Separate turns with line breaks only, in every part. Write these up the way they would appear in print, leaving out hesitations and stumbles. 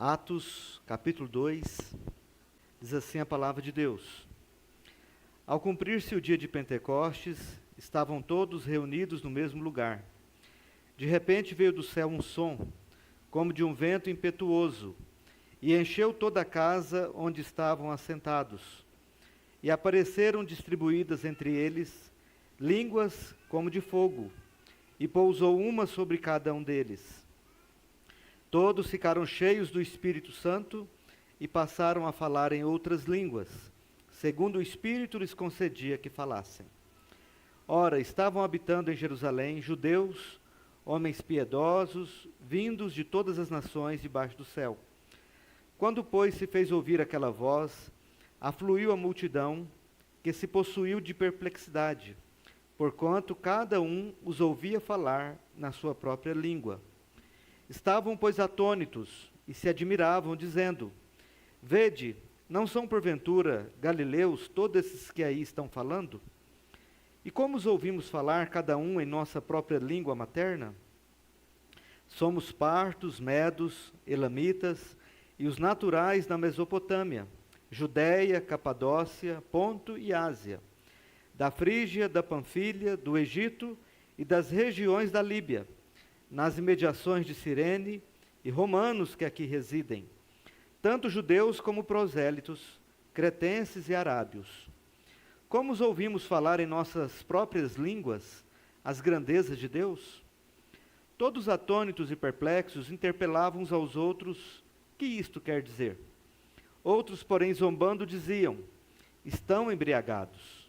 Atos, capítulo 2, diz assim a palavra de Deus. Ao cumprir-se o dia de Pentecostes, estavam todos reunidos no mesmo lugar. De repente veio do céu um som, como de um vento impetuoso, e encheu toda a casa onde estavam assentados. E apareceram distribuídas entre eles línguas como de fogo, e pousou uma sobre cada um deles. Todos ficaram cheios do Espírito Santo e passaram a falar em outras línguas, segundo o Espírito lhes concedia que falassem. Ora, estavam habitando em Jerusalém judeus, homens piedosos, vindos de todas as nações debaixo do céu. Quando, pois, se fez ouvir aquela voz, afluiu a multidão, que se possuiu de perplexidade, porquanto cada um os ouvia falar na sua própria língua. Estavam, pois, atônitos e se admiravam, dizendo: Vede, não são porventura galileus todos esses que aí estão falando? E como os ouvimos falar, cada um em nossa própria língua materna? Somos partos, medos, elamitas e os naturais da Mesopotâmia, Judéia, Capadócia, Ponto e Ásia, da Frígia, da Panfilha, do Egito e das regiões da Líbia, nas imediações de Cirene, e romanos que aqui residem, tanto judeus como prosélitos, cretenses e arábios. Como os ouvimos falar em nossas próprias línguas as grandezas de Deus? Todos atônitos e perplexos interpelavam uns aos outros: que isto quer dizer? Outros, porém, zombando, diziam: estão embriagados.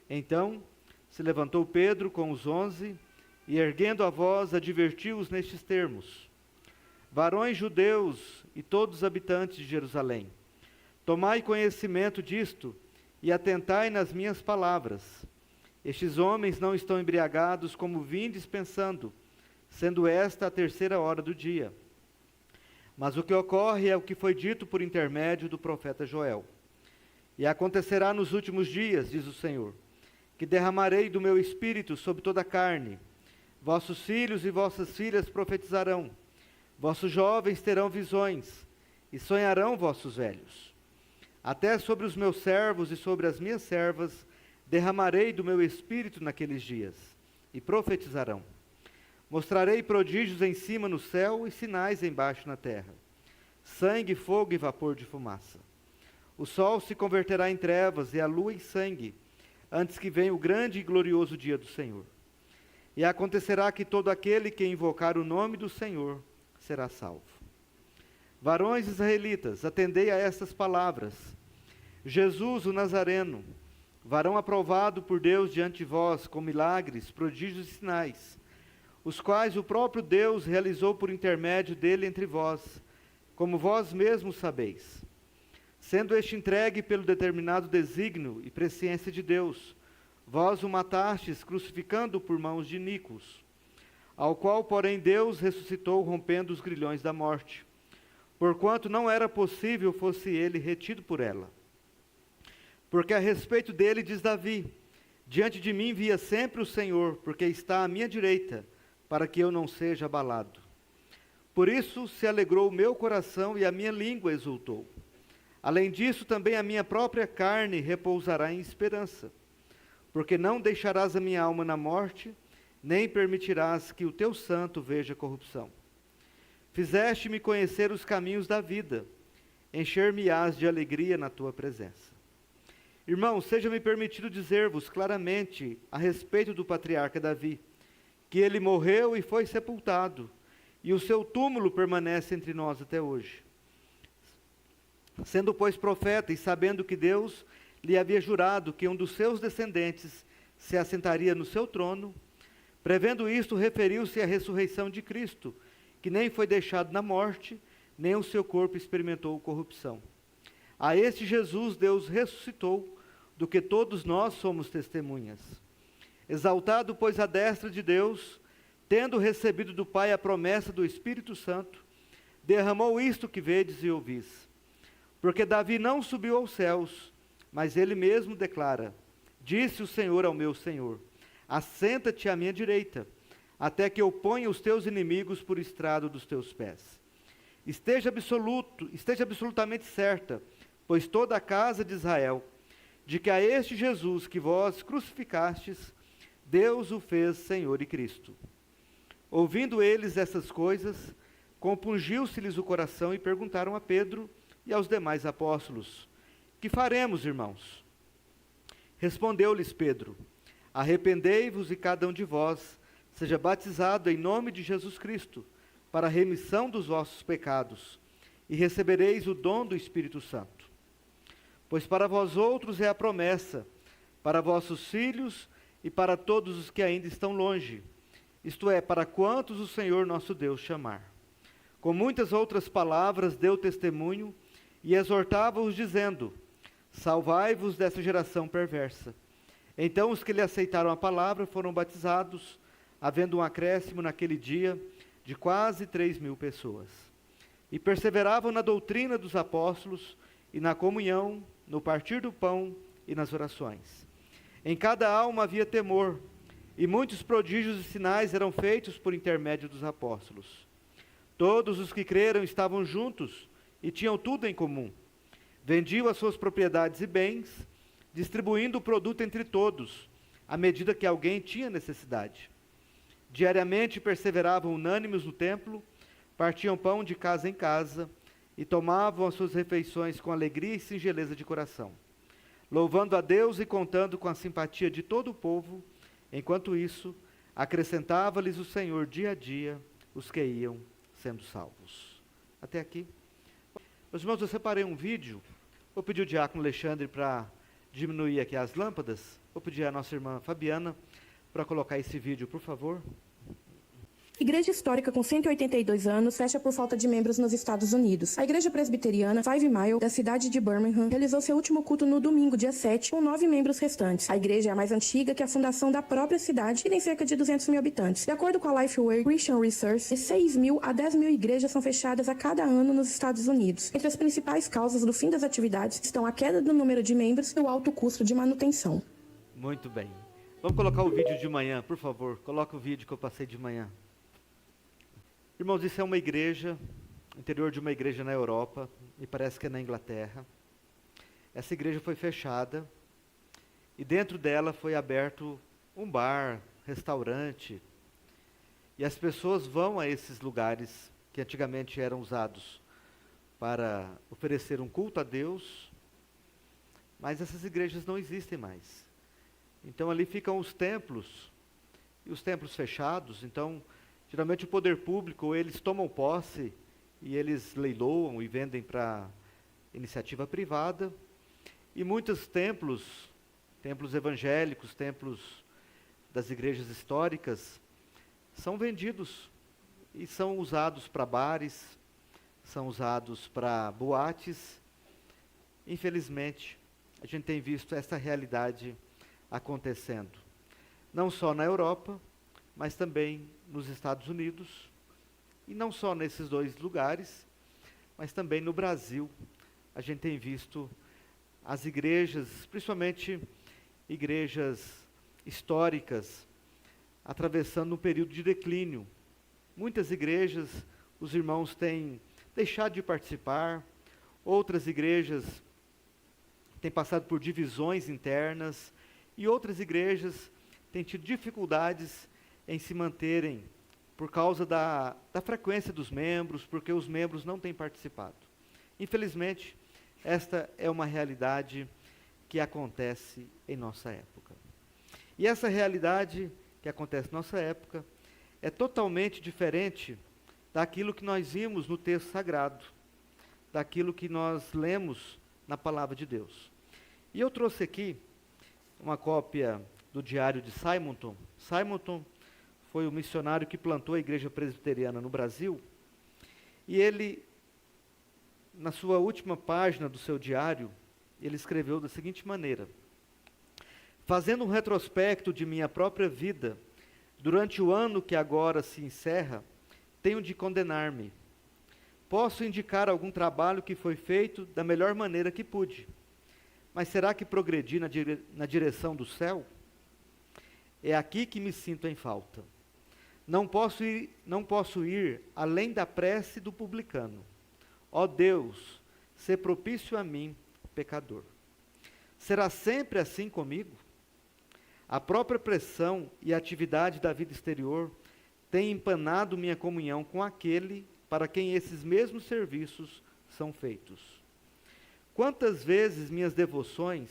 Então se levantou Pedro com os 11 e, erguendo a voz, advertiu-os nestes termos: varões judeus e todos os habitantes de Jerusalém, tomai conhecimento disto e atentai nas minhas palavras. Estes homens não estão embriagados como vindes pensando, sendo esta a 3ª hora do dia. Mas o que ocorre é o que foi dito por intermédio do profeta Joel. E acontecerá nos últimos dias, diz o Senhor, que derramarei do meu espírito sobre toda a carne. Vossos filhos e vossas filhas profetizarão, vossos jovens terão visões, e sonharão vossos velhos. Até sobre os meus servos e sobre as minhas servas derramarei do meu espírito naqueles dias, e profetizarão. Mostrarei prodígios em cima no céu e sinais embaixo na terra: sangue, fogo e vapor de fumaça. O sol se converterá em trevas e a lua em sangue, antes que venha o grande e glorioso dia do Senhor. E acontecerá que todo aquele que invocar o nome do Senhor será salvo. Varões israelitas, atendei a estas palavras. Jesus, o Nazareno, varão aprovado por Deus diante de vós, com milagres, prodígios e sinais, os quais o próprio Deus realizou por intermédio dele entre vós, como vós mesmos sabeis. Sendo este entregue pelo determinado desígnio e presciência de Deus, vós o matastes, crucificando-o por mãos de iníquos, ao qual, porém, Deus ressuscitou, rompendo os grilhões da morte, porquanto não era possível fosse ele retido por ela. Porque a respeito dele diz Davi: diante de mim via sempre o Senhor, porque está à minha direita, para que eu não seja abalado. Por isso se alegrou o meu coração e a minha língua exultou. Além disso, também a minha própria carne repousará em esperança, porque não deixarás a minha alma na morte, nem permitirás que o teu santo veja corrupção. Fizeste-me conhecer os caminhos da vida, encher-me-ás de alegria na tua presença. Irmãos, seja-me permitido dizer-vos claramente a respeito do patriarca Davi, que ele morreu e foi sepultado, e o seu túmulo permanece entre nós até hoje. Sendo, pois, profeta e sabendo que Deus lhe havia jurado que um dos seus descendentes se assentaria no seu trono, prevendo isto, referiu-se à ressurreição de Cristo, que nem foi deixado na morte, nem o seu corpo experimentou corrupção. A este Jesus Deus ressuscitou, do que todos nós somos testemunhas. Exaltado, pois, à destra de Deus, tendo recebido do Pai a promessa do Espírito Santo, derramou isto que vedes e ouvis. Porque Davi não subiu aos céus, mas ele mesmo declara: disse o Senhor ao meu Senhor: assenta-te à minha direita, até que eu ponha os teus inimigos por estrado dos teus pés. esteja absolutamente certa, pois toda a casa de Israel, de que a este Jesus que vós crucificastes, Deus o fez Senhor e Cristo. Ouvindo eles essas coisas, compungiu-se-lhes o coração e perguntaram a Pedro e aos demais apóstolos: que faremos, irmãos? Respondeu-lhes Pedro: arrependei-vos e cada um de vós seja batizado em nome de Jesus Cristo, para a remissão dos vossos pecados, e recebereis o dom do Espírito Santo. Pois para vós outros é a promessa, para vossos filhos e para todos os que ainda estão longe, isto é, para quantos o Senhor nosso Deus chamar. Com muitas outras palavras deu testemunho e exortava-os dizendo: salvai-vos dessa geração perversa. Então os que lhe aceitaram a palavra foram batizados, havendo um acréscimo naquele dia de quase 3.000 pessoas. E perseveravam na doutrina dos apóstolos e na comunhão, no partir do pão e nas orações. Em cada alma havia temor, e muitos prodígios e sinais eram feitos por intermédio dos apóstolos. Todos os que creram estavam juntos e tinham tudo em comum. Vendiam as suas propriedades e bens, distribuindo o produto entre todos, à medida que alguém tinha necessidade. Diariamente perseveravam unânimes no templo, partiam pão de casa em casa e tomavam as suas refeições com alegria e singeleza de coração, louvando a Deus e contando com a simpatia de todo o povo. Enquanto isso, acrescentava-lhes o Senhor dia a dia os que iam sendo salvos. Até aqui. Meus irmãos, eu separei um vídeo. Vou pedir o diácono Alexandre para diminuir aqui as lâmpadas. Vou pedir à nossa irmã Fabiana para colocar esse vídeo, por favor.
Igreja histórica com 182 anos fecha por falta de membros nos Estados Unidos. A Igreja Presbiteriana Five Mile, da cidade de Birmingham, realizou seu último culto no domingo, dia 7, com 9 membros restantes. A igreja é a mais antiga que a fundação da própria cidade e tem cerca de 200.000 habitantes. De acordo com a Lifeway Christian Research, de 6.000 a 10.000 igrejas são fechadas a cada ano nos Estados Unidos. Entre as principais causas do fim das atividades estão a queda do número de membros e o alto custo de manutenção.
Muito bem. Vamos colocar o vídeo de manhã, por favor. Coloca o vídeo que eu passei de manhã. Irmãos, isso é uma igreja, interior de uma igreja na Europa, e parece que é na Inglaterra. Essa igreja foi fechada, e dentro dela foi aberto um bar, restaurante, e as pessoas vão a esses lugares que antigamente eram usados para oferecer um culto a Deus, mas essas igrejas não existem mais. Então ali ficam os templos, e os templos fechados. Então geralmente o poder público, eles tomam posse e eles leiloam e vendem para iniciativa privada. E muitos templos evangélicos, templos das igrejas históricas, são vendidos e são usados para bares, são usados para boates. Infelizmente, a gente tem visto essa realidade acontecendo, não só na Europa, mas também nos Estados Unidos, e não só nesses dois lugares, mas também no Brasil. A gente tem visto as igrejas, principalmente igrejas históricas, atravessando um período de declínio. Muitas igrejas, os irmãos têm deixado de participar, outras igrejas têm passado por divisões internas, e outras igrejas têm tido dificuldades em se manterem por causa da frequência dos membros, porque os membros não têm participado. Infelizmente, esta é uma realidade que acontece em nossa época. E essa realidade que acontece em nossa época é totalmente diferente daquilo que nós vimos no texto sagrado, daquilo que nós lemos na palavra de Deus. E eu trouxe aqui uma cópia do diário de Simonton. Simonton foi o missionário que plantou a igreja presbiteriana no Brasil, e ele, na sua última página do seu diário, ele escreveu da seguinte maneira: fazendo um retrospecto de minha própria vida, durante o ano que agora se encerra, tenho de condenar-me. Posso indicar algum trabalho que foi feito da melhor maneira que pude, mas será que progredi na direção do céu? É aqui que me sinto em falta. Não posso ir além da prece do publicano. Ó Deus, sê propício a mim, pecador. Será sempre assim comigo? A própria pressão e a atividade da vida exterior têm empanado minha comunhão com aquele para quem esses mesmos serviços são feitos. Quantas vezes minhas devoções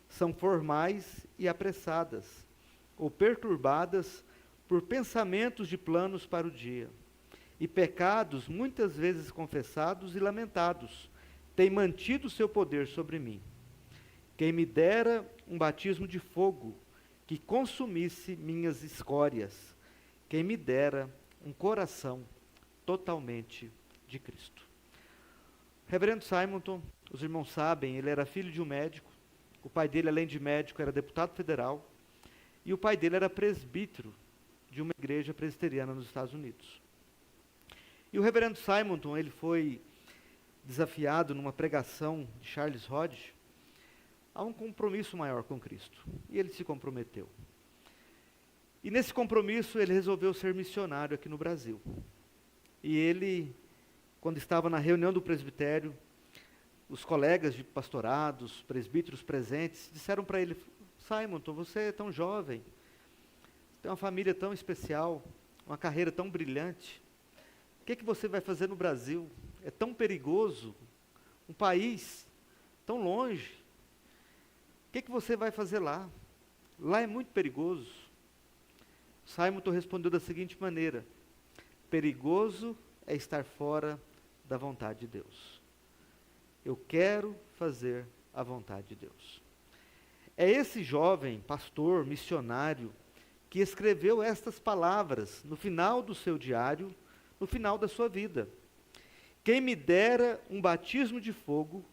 são formais e apressadas, ou perturbadas por pensamentos de planos para o dia, e pecados muitas vezes confessados e lamentados têm mantido seu poder sobre mim. Quem me dera um batismo de fogo que consumisse minhas escórias. Quem me dera um coração totalmente de Cristo. Reverendo Simonton, os irmãos sabem, ele era filho de um médico. O pai dele, além de médico, era deputado federal. E o pai dele era presbítero de uma igreja presbiteriana nos Estados Unidos. E o reverendo Simonton, ele foi desafiado numa pregação de Charles Hodge a um compromisso maior com Cristo. E ele se comprometeu. E nesse compromisso ele resolveu ser missionário aqui no Brasil. E ele, quando estava na reunião do presbitério, os colegas de pastorado, os presbíteros presentes, disseram para ele: Simonton, você é tão jovem, tem uma família tão especial, uma carreira tão brilhante, o que você vai fazer no Brasil? É tão perigoso, um país tão longe. O que você vai fazer lá? Lá é muito perigoso. Simonton respondeu da seguinte maneira: perigoso é estar fora da vontade de Deus. Eu quero fazer a vontade de Deus. É esse jovem pastor, missionário, que escreveu estas palavras no final do seu diário, no final da sua vida. Quem me dera um batismo de fogo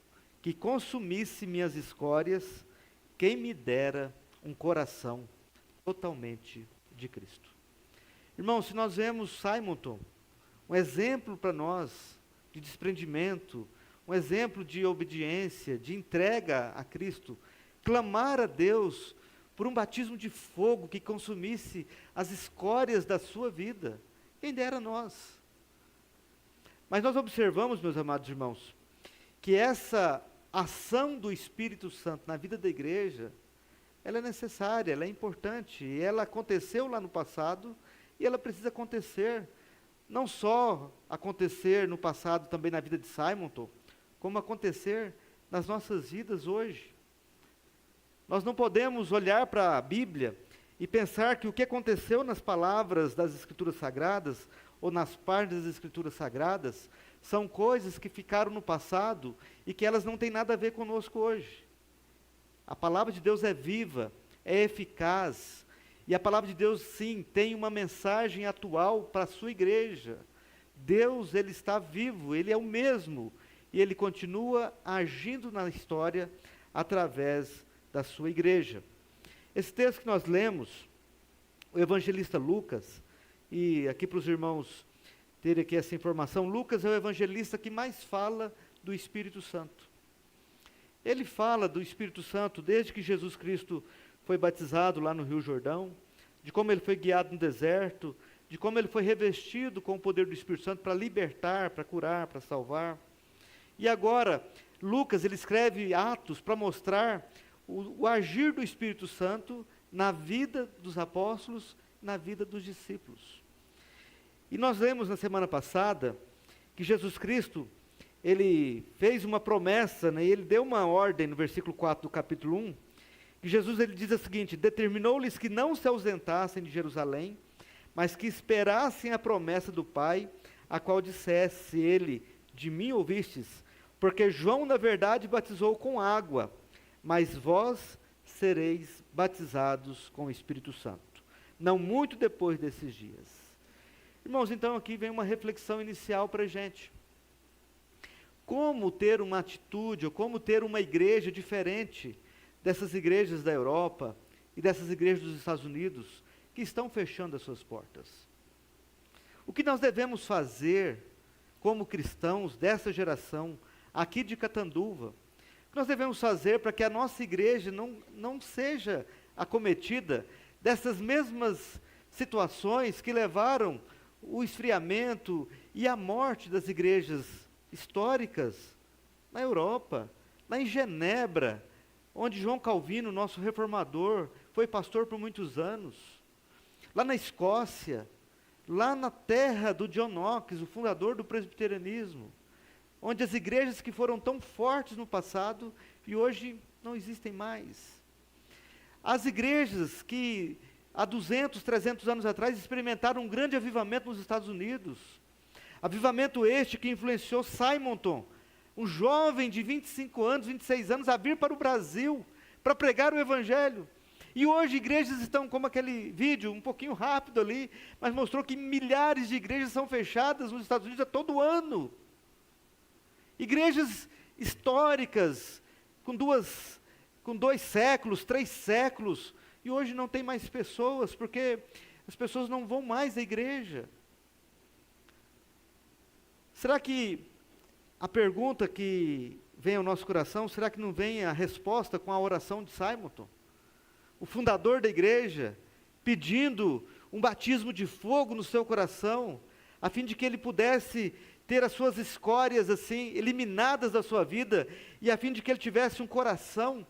que consumisse minhas escórias, quem me dera um coração totalmente de Cristo. Irmãos, se nós vemos Simonton, um exemplo para nós de desprendimento, um exemplo de obediência, de entrega a Cristo, clamar a Deus por um batismo de fogo que consumisse as escórias da sua vida, quem dera nós. Mas nós observamos, meus amados irmãos, que essa ação do Espírito Santo na vida da igreja, ela é necessária, ela é importante, e ela aconteceu lá no passado, e ela precisa acontecer, não só acontecer no passado também na vida de Simonton, como acontecer nas nossas vidas hoje. Nós não podemos olhar para a Bíblia e pensar que o que aconteceu nas palavras das Escrituras Sagradas, ou nas partes das Escrituras Sagradas, são coisas que ficaram no passado e que elas não têm nada a ver conosco hoje. A palavra de Deus é viva, é eficaz, e a palavra de Deus, sim, tem uma mensagem atual para a sua igreja. Deus, ele está vivo, ele é o mesmo, e ele continua agindo na história através da sua igreja. Esse texto que nós lemos, o evangelista Lucas, e aqui para os irmãos terem aqui essa informação, Lucas é o evangelista que mais fala do Espírito Santo. Ele fala do Espírito Santo desde que Jesus Cristo foi batizado lá no Rio Jordão, de como ele foi guiado no deserto, de como ele foi revestido com o poder do Espírito Santo para libertar, para curar, para salvar. E agora, Lucas, ele escreve Atos para mostrar o agir do Espírito Santo na vida dos apóstolos, na vida dos discípulos. E nós lemos na semana passada que Jesus Cristo, ele fez uma promessa, né, e ele deu uma ordem no versículo 4 do capítulo 1, que Jesus ele diz o seguinte: determinou-lhes que não se ausentassem de Jerusalém, mas que esperassem a promessa do Pai, a qual dissesse ele: de mim ouvistes, porque João na verdade batizou com água, mas vós sereis batizados com o Espírito Santo, não muito depois desses dias. Irmãos, então aqui vem uma reflexão inicial para a gente. Como ter uma atitude, ou como ter uma igreja diferente dessas igrejas da Europa e dessas igrejas dos Estados Unidos que estão fechando as suas portas? O que nós devemos fazer como cristãos dessa geração, aqui de Catanduva? O que nós devemos fazer para que a nossa igreja não seja acometida dessas mesmas situações que levaram o esfriamento e a morte das igrejas históricas na Europa, lá em Genebra, onde João Calvino, nosso reformador, foi pastor por muitos anos, lá na Escócia, lá na terra do John Knox, o fundador do presbiterianismo, onde as igrejas que foram tão fortes no passado e hoje não existem mais. As igrejas que há 200, 300 anos atrás experimentaram um grande avivamento nos Estados Unidos. Avivamento este que influenciou Simonton, um jovem de 25 anos, 26 anos, a vir para o Brasil para pregar o Evangelho. E hoje igrejas estão, como aquele vídeo, um pouquinho rápido ali, mas mostrou que milhares de igrejas são fechadas nos Estados Unidos a todo ano. Igrejas históricas, com 2 séculos, 3 séculos, e hoje não tem mais pessoas, porque as pessoas não vão mais à igreja. Será que a pergunta que vem ao nosso coração, será que não vem a resposta com a oração de Simonton? O fundador da igreja, pedindo um batismo de fogo no seu coração, a fim de que ele pudesse ter as suas escórias assim, eliminadas da sua vida, e a fim de que ele tivesse um coração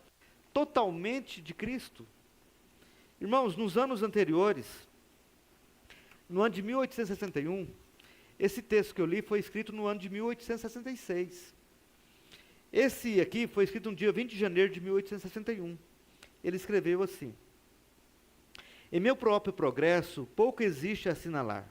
totalmente de Cristo. Irmãos, nos anos anteriores, no ano de 1861, esse texto que eu li foi escrito no ano de 1866. Esse aqui foi escrito no dia 20 de janeiro de 1861. Ele escreveu assim: em meu próprio progresso, pouco existe a assinalar.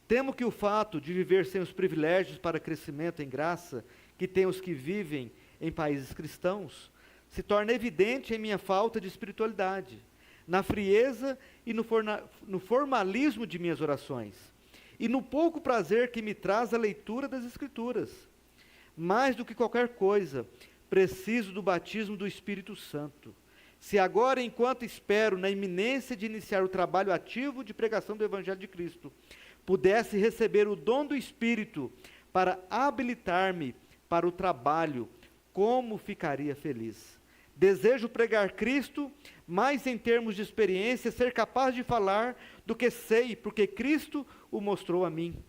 Temo que o fato de viver sem os privilégios para crescimento em graça que têm os que vivem em países cristãos, se torna evidente em minha falta de espiritualidade, na frieza e no formalismo de minhas orações, e no pouco prazer que me traz a leitura das Escrituras. Mais do que qualquer coisa, preciso do batismo do Espírito Santo. Se agora, enquanto espero na iminência de iniciar o trabalho ativo de pregação do Evangelho de Cristo, pudesse receber o dom do Espírito para habilitar-me para o trabalho, como ficaria feliz. Desejo pregar Cristo, mas em termos de experiência, ser capaz de falar do que sei, porque Cristo o mostrou a mim.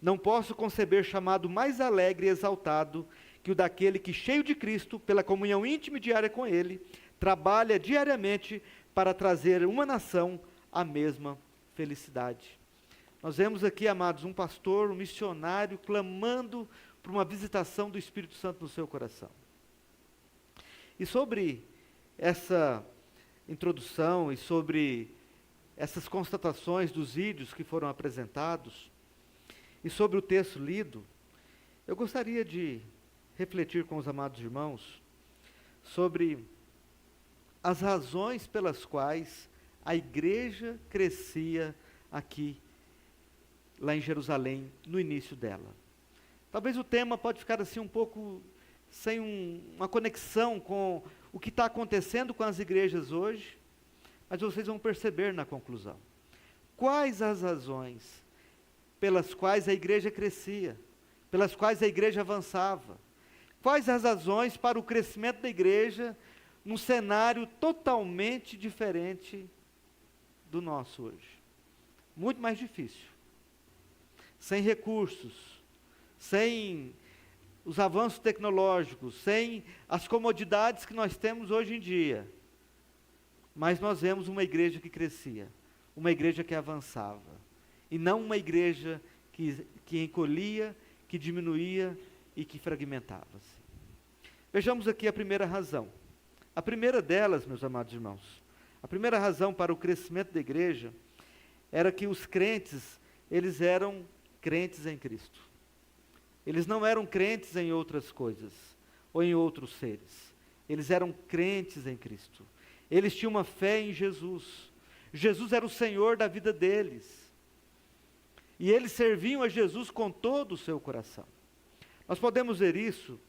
Não posso conceber chamado mais alegre e exaltado que o daquele que, cheio de Cristo, pela comunhão íntima e diária com Ele, trabalha diariamente para trazer uma nação à mesma felicidade. Nós vemos aqui, amados, um pastor, um missionário, clamando por uma visitação do Espírito Santo no seu coração. E sobre essa introdução e sobre essas constatações dos vídeos que foram apresentados, e sobre o texto lido, eu gostaria de refletir com os amados irmãos sobre as razões pelas quais a igreja crescia aqui, lá em Jerusalém, no início dela. Talvez o tema pode ficar assim um pouco sem uma conexão com o que está acontecendo com as igrejas hoje, mas vocês vão perceber na conclusão. Quais as razões pelas quais a igreja crescia, pelas quais a igreja avançava? Quais as razões para o crescimento da igreja num cenário totalmente diferente do nosso hoje? Muito mais difícil. Sem recursos, sem os avanços tecnológicos, sem as comodidades que nós temos hoje em dia. Mas nós vemos uma igreja que crescia, uma igreja que avançava, e não uma igreja que encolhia, que diminuía e que fragmentava-se. Vejamos aqui a primeira razão. A primeira delas, meus amados irmãos, a primeira razão para o crescimento da igreja era que os crentes, eles eram crentes em Cristo. Eles não eram crentes em outras coisas, ou em outros seres. Eles eram crentes em Cristo. Eles tinham uma fé em Jesus. Jesus era o Senhor da vida deles. E eles serviam a Jesus com todo o seu coração. Nós podemos ver isso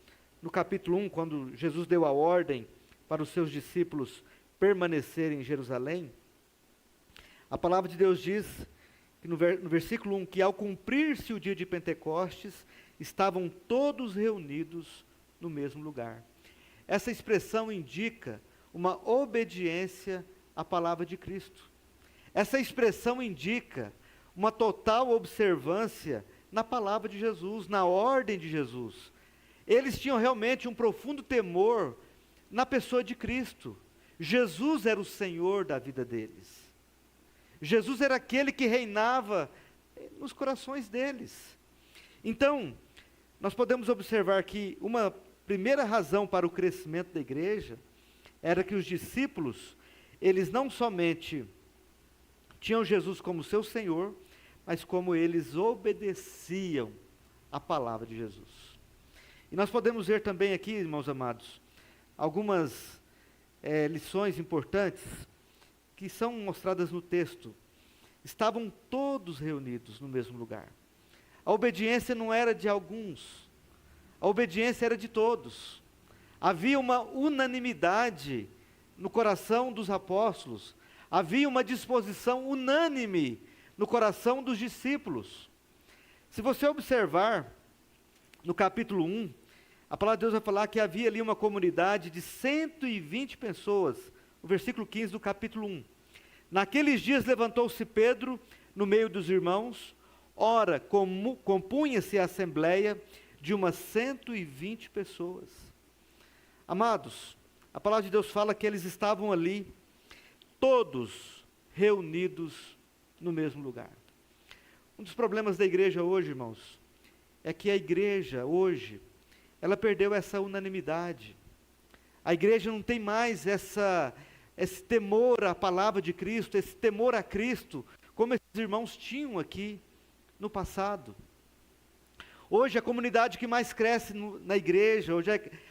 no capítulo 1, quando Jesus deu a ordem para os seus discípulos permanecerem em Jerusalém. A palavra de Deus diz, que no versículo 1, que ao cumprir-se o dia de Pentecostes, estavam todos reunidos no mesmo lugar. Essa expressão indica uma obediência à palavra de Cristo. Essa expressão indica uma total observância na palavra de Jesus, na ordem de Jesus. Eles tinham realmente um profundo temor na pessoa de Cristo. Jesus era o Senhor da vida deles. Jesus era aquele que reinava nos corações deles. Então, nós podemos observar que uma primeira razão para o crescimento da igreja era que os discípulos, eles não somente tinham Jesus como seu Senhor, mas como eles obedeciam a palavra de Jesus. E nós podemos ver também aqui, irmãos amados, algumas lições importantes que são mostradas no texto. Estavam todos reunidos no mesmo lugar. A obediência não era de alguns, a obediência era de todos. Havia uma unanimidade no coração dos apóstolos, havia uma disposição unânime no coração dos discípulos. Se você observar, no capítulo 1, a palavra de Deus vai falar que havia ali uma comunidade de 120 pessoas, o versículo 15 do capítulo 1. Naqueles dias levantou-se Pedro no meio dos irmãos, ora, compunha-se a assembleia de umas 120 pessoas. Amados, a palavra de Deus fala que eles estavam ali, todos reunidos no mesmo lugar. Um dos problemas da igreja hoje, irmãos, é que a igreja hoje, ela perdeu essa unanimidade. A igreja não tem mais esse temor à palavra de Cristo, esse temor a Cristo, como esses irmãos tinham aqui no passado. Hoje a comunidade que mais cresce na igreja, hoje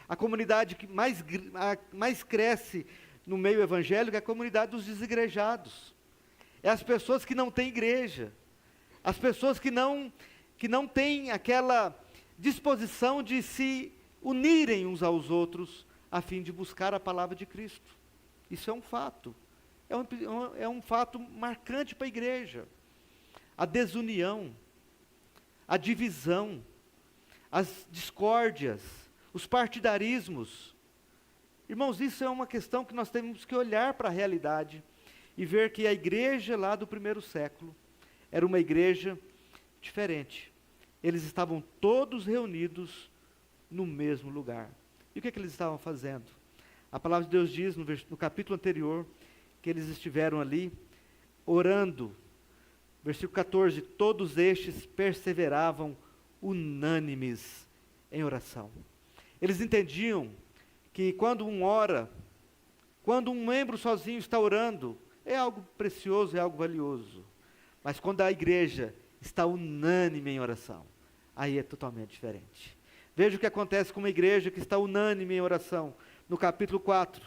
a comunidade que mais cresce no meio evangélico é a comunidade dos desigrejados. É as pessoas que não têm igreja, as pessoas que não têm aquela disposição de se unirem uns aos outros a fim de buscar a palavra de Cristo. Isso é um fato, é um fato marcante para a igreja. A desunião, a divisão, as discórdias, os partidarismos. Irmãos, isso é uma questão que nós temos que olhar para a realidade e ver que a igreja lá do primeiro século era uma igreja diferente. Eles estavam todos reunidos no mesmo lugar. E o que eles estavam fazendo? A palavra de Deus diz no capítulo anterior que eles estiveram ali orando. Versículo 14, todos estes perseveravam unânimes em oração. Eles entendiam que quando um membro sozinho está orando, é algo precioso, é algo valioso. Mas quando a igreja está unânime em oração, aí é totalmente diferente. Veja o que acontece com uma igreja que está unânime em oração, no capítulo 4,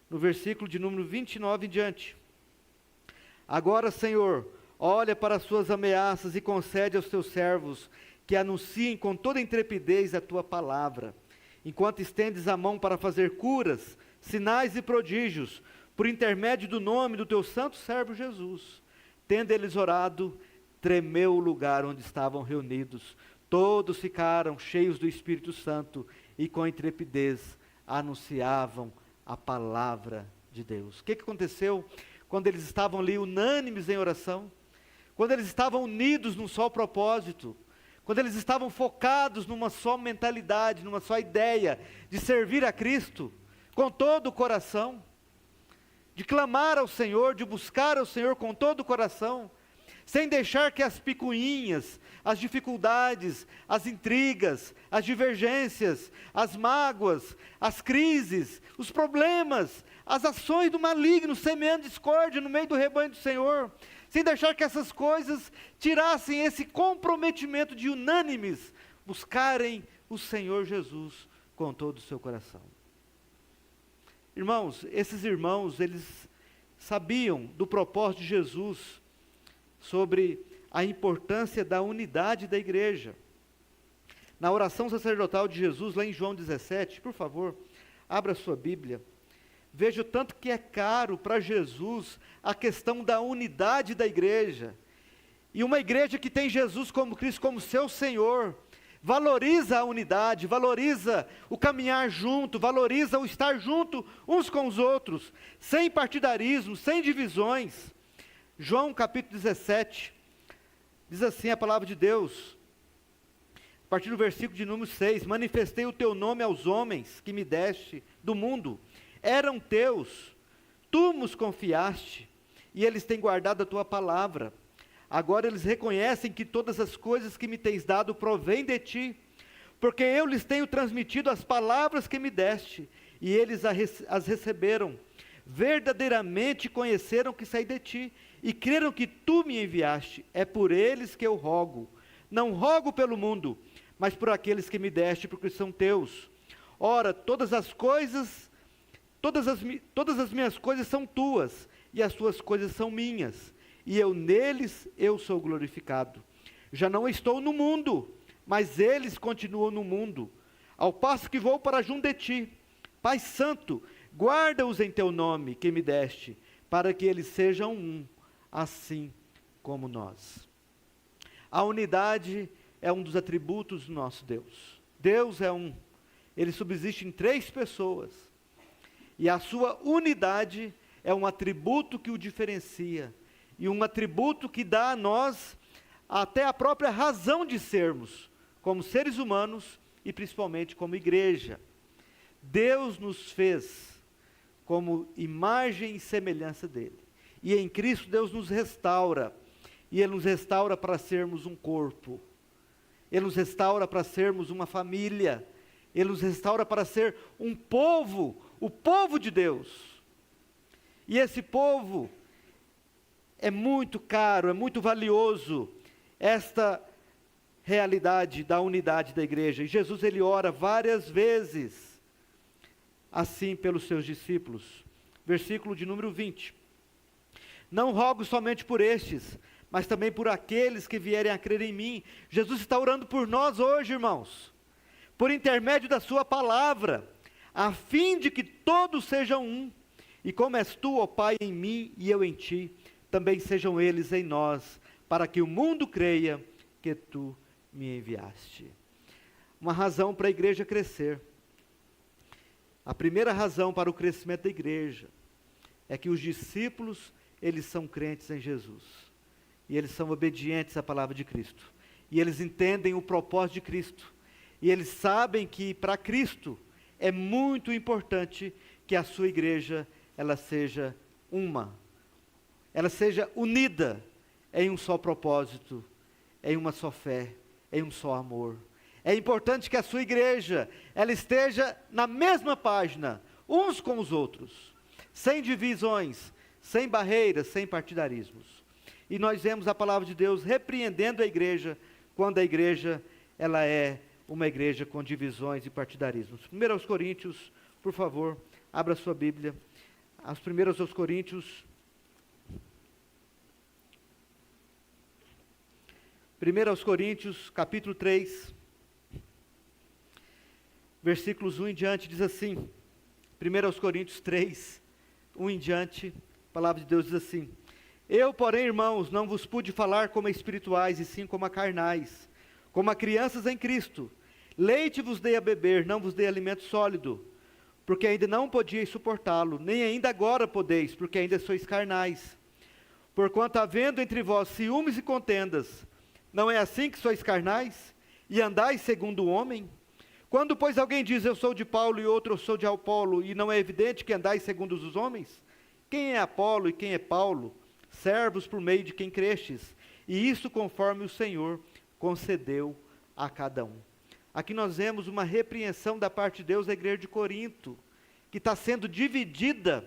no versículo de número 29 em diante. Agora, Senhor, olha para as suas ameaças e concede aos teus servos que anunciem com toda intrepidez a tua palavra, enquanto estendes a mão para fazer curas, sinais e prodígios, por intermédio do nome do teu santo servo Jesus. Tendo eles orado, tremeu o lugar onde estavam reunidos. Todos ficaram cheios do Espírito Santo e com intrepidez anunciavam a palavra de Deus. O que aconteceu quando eles estavam ali unânimes em oração? Quando eles estavam unidos num só propósito? Quando eles estavam focados numa só mentalidade, numa só ideia de servir a Cristo com todo o coração, de clamar ao Senhor, de buscar ao Senhor com todo o coração, sem deixar que as picuinhas, as dificuldades, as intrigas, as divergências, as mágoas, as crises, os problemas, as ações do maligno semeando discórdia no meio do rebanho do Senhor, sem deixar que essas coisas tirassem esse comprometimento de unânimes buscarem o Senhor Jesus com todo o seu coração. Irmãos, esses irmãos, eles sabiam do propósito de Jesus sobre a importância da unidade da igreja. Na oração sacerdotal de Jesus, lá em João 17, por favor, abra sua Bíblia. Veja o tanto que é caro para Jesus a questão da unidade da igreja. E uma igreja que tem Jesus como Cristo, como seu Senhor, valoriza a unidade, valoriza o caminhar junto, valoriza o estar junto uns com os outros, sem partidarismo, sem divisões. João capítulo 17, diz assim a palavra de Deus, partir do versículo de número 6, manifestei o teu nome aos homens que me deste do mundo, eram teus, tu nos confiaste, e eles têm guardado a tua palavra. Agora eles reconhecem que todas as coisas que me tens dado provêm de ti, porque eu lhes tenho transmitido as palavras que me deste, e eles as receberam. Verdadeiramente conheceram que saí de ti, e creram que tu me enviaste. É por eles que eu rogo. Não rogo pelo mundo, mas por aqueles que me deste, porque são teus. Ora, todas as minhas coisas são tuas, e as tuas coisas são minhas, e neles eu sou glorificado. Já não estou no mundo, mas eles continuam no mundo, ao passo que vou para junto de ti. Pai Santo, guarda-os em teu nome que me deste, para que eles sejam um, assim como nós. A unidade é um dos atributos do nosso Deus. Deus é um. Ele subsiste em 3 pessoas. E a sua unidade é um atributo que o diferencia. E um atributo que dá a nós até a própria razão de sermos, como seres humanos e principalmente como igreja. Deus nos fez como imagem e semelhança dele. E em Cristo Deus nos restaura. E Ele nos restaura para sermos um corpo. Ele nos restaura para sermos uma família. Ele nos restaura para ser um povo, o povo de Deus. E esse povo é muito caro, é muito valioso, esta realidade da unidade da igreja. E Jesus, ele ora várias vezes assim pelos seus discípulos. Versículo de número 20. Não rogo somente por estes, mas também por aqueles que vierem a crer em mim. Jesus está orando por nós hoje, irmãos, por intermédio da sua palavra, a fim de que todos sejam um, e como és tu, ó Pai, em mim e eu em ti, também sejam eles em nós, para que o mundo creia que tu me enviaste. Uma razão para a igreja crescer. A primeira razão para o crescimento da igreja é que os discípulos, eles são crentes em Jesus. E eles são obedientes à palavra de Cristo. E eles entendem o propósito de Cristo. E eles sabem que para Cristo é muito importante que a sua igreja, ela seja uma. Ela seja unida em um só propósito, em uma só fé, em um só amor. É importante que a sua igreja, ela esteja na mesma página, uns com os outros, sem divisões, sem barreiras, sem partidarismos. E nós vemos a palavra de Deus repreendendo a igreja, quando a igreja, ela é uma igreja com divisões e partidarismos. 1 aos Coríntios, por favor, abra sua Bíblia. 1 aos Coríntios, 1 aos Coríntios, capítulo 3, versículos 1 em diante, diz assim, 1 aos Coríntios 3, 1 em diante, a palavra de Deus diz assim: Eu, porém, irmãos, não vos pude falar como a espirituais, e sim como a carnais, como a crianças em Cristo. Leite vos dei a beber, não vos dei alimento sólido, porque ainda não podíeis suportá-lo, nem ainda agora podeis, porque ainda sois carnais. Porquanto havendo entre vós ciúmes e contendas, não é assim que sois carnais, e andais segundo o homem? Quando, pois, alguém diz, eu sou de Paulo, e outro, eu sou de Apolo, e não é evidente que andais segundo os homens? Quem é Apolo e quem é Paulo? Servos por meio de quem crestes, e isso conforme o Senhor concedeu a cada um. Aqui nós vemos uma repreensão da parte de Deus à igreja de Corinto, que está sendo dividida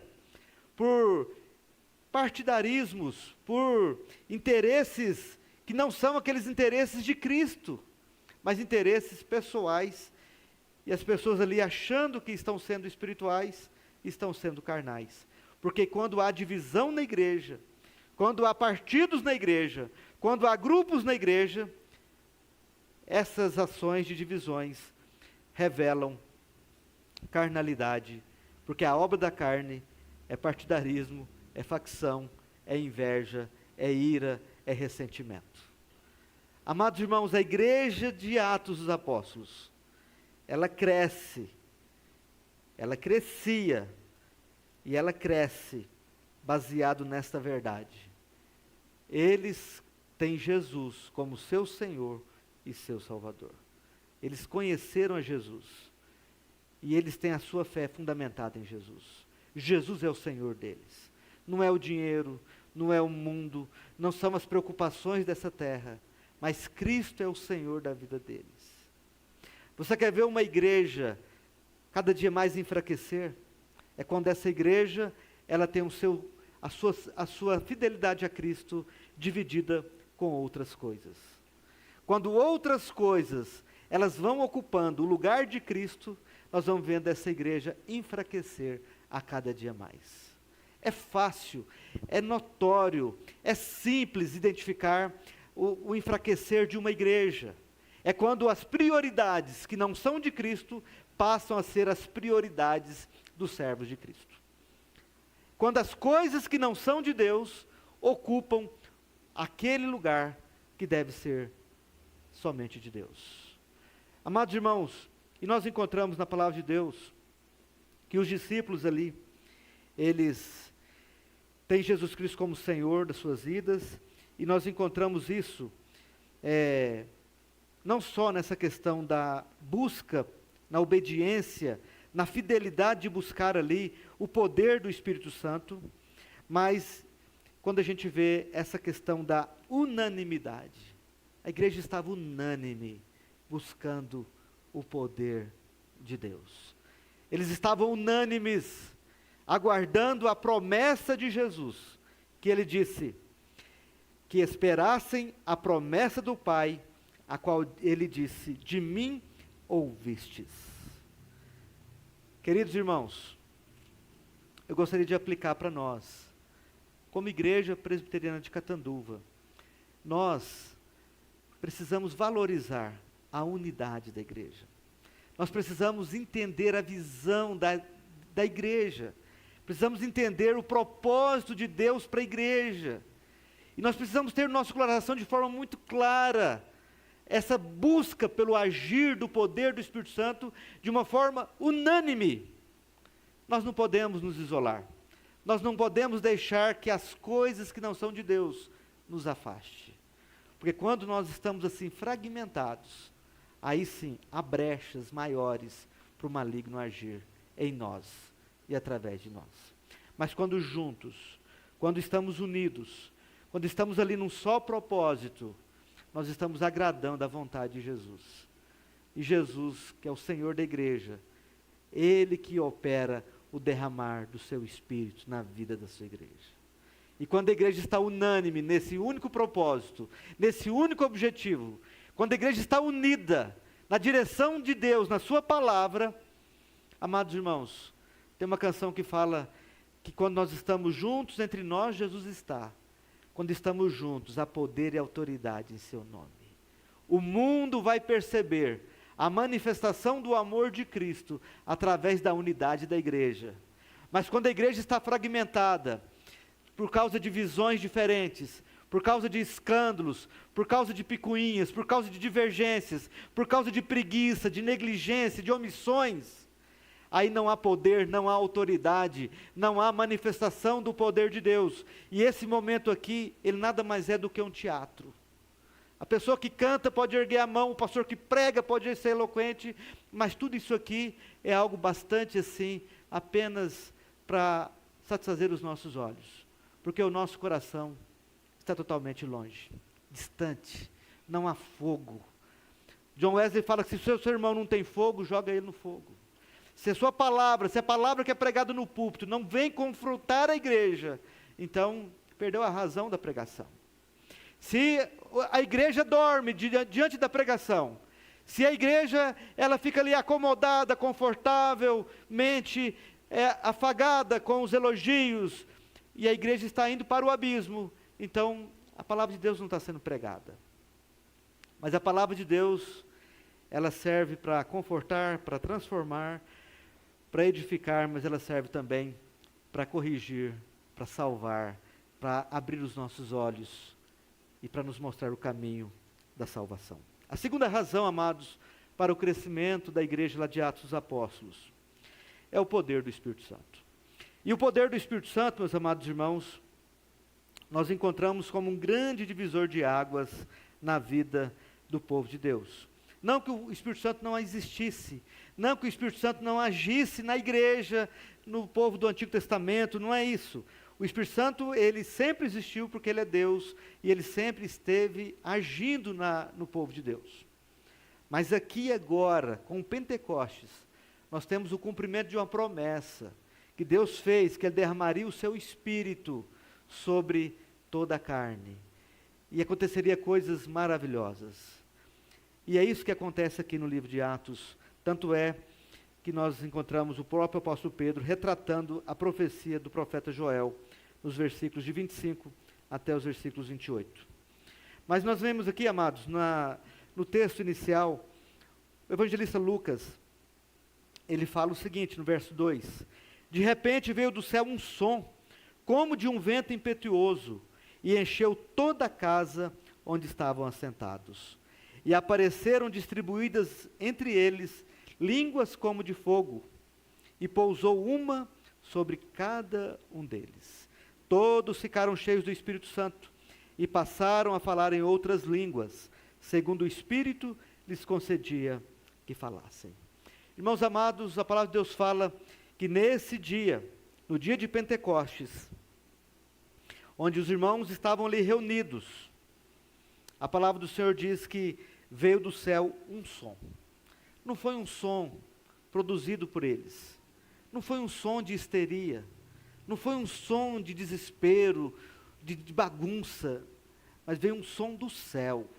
por partidarismos, por interesses que não são aqueles interesses de Cristo, mas interesses pessoais, e as pessoas ali achando que estão sendo espirituais, estão sendo carnais. Porque quando há divisão na igreja, quando há partidos na igreja, quando há grupos na igreja, essas ações de divisões revelam carnalidade, porque a obra da carne é partidarismo, é facção, é inveja, é ira, é ressentimento. Amados irmãos, a igreja de Atos dos Apóstolos, ela cresce, ela crescia, e ela cresce baseado nesta verdade. Eles têm Jesus como seu Senhor e seu Salvador. Eles conheceram a Jesus. E eles têm a sua fé fundamentada em Jesus. Jesus é o Senhor deles. Não é o dinheiro, não é o mundo, não são as preocupações dessa terra, mas Cristo é o Senhor da vida deles. Você quer ver uma igreja cada dia mais enfraquecer? É quando essa igreja, ela tem a sua fidelidade a Cristo dividida com outras coisas. Quando outras coisas, elas vão ocupando o lugar de Cristo, nós vamos vendo essa igreja enfraquecer a cada dia mais. É fácil, é notório, é simples identificar o enfraquecer de uma igreja. É quando as prioridades que não são de Cristo passam a ser as prioridades dos servos de Cristo. Quando as coisas que não são de Deus ocupam aquele lugar que deve ser somente de Deus. Amados irmãos, e nós encontramos na palavra de Deus que os discípulos ali, eles têm Jesus Cristo como Senhor das suas vidas, e nós encontramos isso não só nessa questão da busca, na obediência, na fidelidade de buscar ali o poder do Espírito Santo, mas quando a gente vê essa questão da unanimidade. A igreja estava unânime, buscando o poder de Deus. Eles estavam unânimes, aguardando a promessa de Jesus, que ele disse, que esperassem a promessa do Pai, a qual ele disse, de mim ouvistes. Queridos irmãos, eu gostaria de aplicar para nós, como Igreja Presbiteriana de Catanduva, nós precisamos valorizar a unidade da igreja. Nós precisamos entender a visão da igreja. Precisamos entender o propósito de Deus para a igreja. E nós precisamos ter no nosso coração de forma muito clara essa busca pelo agir do poder do Espírito Santo de uma forma unânime. Nós não podemos nos isolar. Nós não podemos deixar que as coisas que não são de Deus nos afaste. Porque quando nós estamos assim fragmentados, aí sim há brechas maiores para o maligno agir em nós e através de nós. Mas quando juntos, quando estamos unidos, quando estamos ali num só propósito, nós estamos agradando a vontade de Jesus. E Jesus, que é o Senhor da igreja, Ele que opera o derramar do seu Espírito na vida da sua igreja. E quando a igreja está unânime nesse único propósito, nesse único objetivo, quando a igreja está unida na direção de Deus, na sua palavra, amados irmãos, tem uma canção que fala que quando nós estamos juntos, entre nós Jesus está. Quando estamos juntos, há poder e autoridade em seu nome. O mundo vai perceber a manifestação do amor de Cristo através da unidade da igreja. Mas quando a igreja está fragmentada, por causa de visões diferentes, por causa de escândalos, por causa de picuinhas, por causa de divergências, por causa de preguiça, de negligência, de omissões, aí não há poder, não há autoridade, não há manifestação do poder de Deus. E esse momento aqui, ele nada mais é do que um teatro. A pessoa que canta pode erguer a mão, o pastor que prega pode ser eloquente, mas tudo isso aqui é algo bastante assim, apenas para satisfazer os nossos olhos. Porque o nosso coração está totalmente longe, distante, não há fogo. John Wesley fala que se o seu irmão não tem fogo, joga ele no fogo. Se a sua palavra, se a palavra que é pregada no púlpito não vem confrontar a igreja, então perdeu a razão da pregação. Se a igreja dorme diante da pregação, se a igreja ela fica ali acomodada, confortavelmente, afagada com os elogios, e a igreja está indo para o abismo, então a palavra de Deus não está sendo pregada. Mas a palavra de Deus, ela serve para confortar, para transformar, para edificar, mas ela serve também para corrigir, para salvar, para abrir os nossos olhos e para nos mostrar o caminho da salvação. A segunda razão, amados, para o crescimento da igreja lá de Atos dos Apóstolos, é o poder do Espírito Santo. E o poder do Espírito Santo, meus amados irmãos, nós encontramos como um grande divisor de águas na vida do povo de Deus. Não que o Espírito Santo não existisse, não que o Espírito Santo não agisse na igreja, no povo do Antigo Testamento, não é isso. O Espírito Santo, ele sempre existiu porque ele é Deus, e ele sempre esteve agindo no povo de Deus. Mas aqui agora, com o Pentecostes, nós temos o cumprimento de uma promessa, que Deus fez, que ele derramaria o seu Espírito sobre toda a carne. E aconteceria coisas maravilhosas. E é isso que acontece aqui no livro de Atos. Tanto é que nós encontramos o próprio apóstolo Pedro retratando a profecia do profeta Joel, nos versículos de 25 até os versículos 28. Mas nós vemos aqui, amados, no texto inicial, o evangelista Lucas, ele fala o seguinte, no verso 2: de repente veio do céu um som, como de um vento impetuoso, e encheu toda a casa onde estavam assentados. E apareceram distribuídas entre eles línguas como de fogo, e pousou uma sobre cada um deles. Todos ficaram cheios do Espírito Santo, e passaram a falar em outras línguas, segundo o Espírito lhes concedia que falassem. Irmãos amados, a palavra de Deus fala que nesse dia, no dia de Pentecostes, onde os irmãos estavam ali reunidos, a palavra do Senhor diz que veio do céu um som. Não foi um som produzido por eles, não foi um som de histeria, não foi um som de desespero, de bagunça, mas veio um som do céu,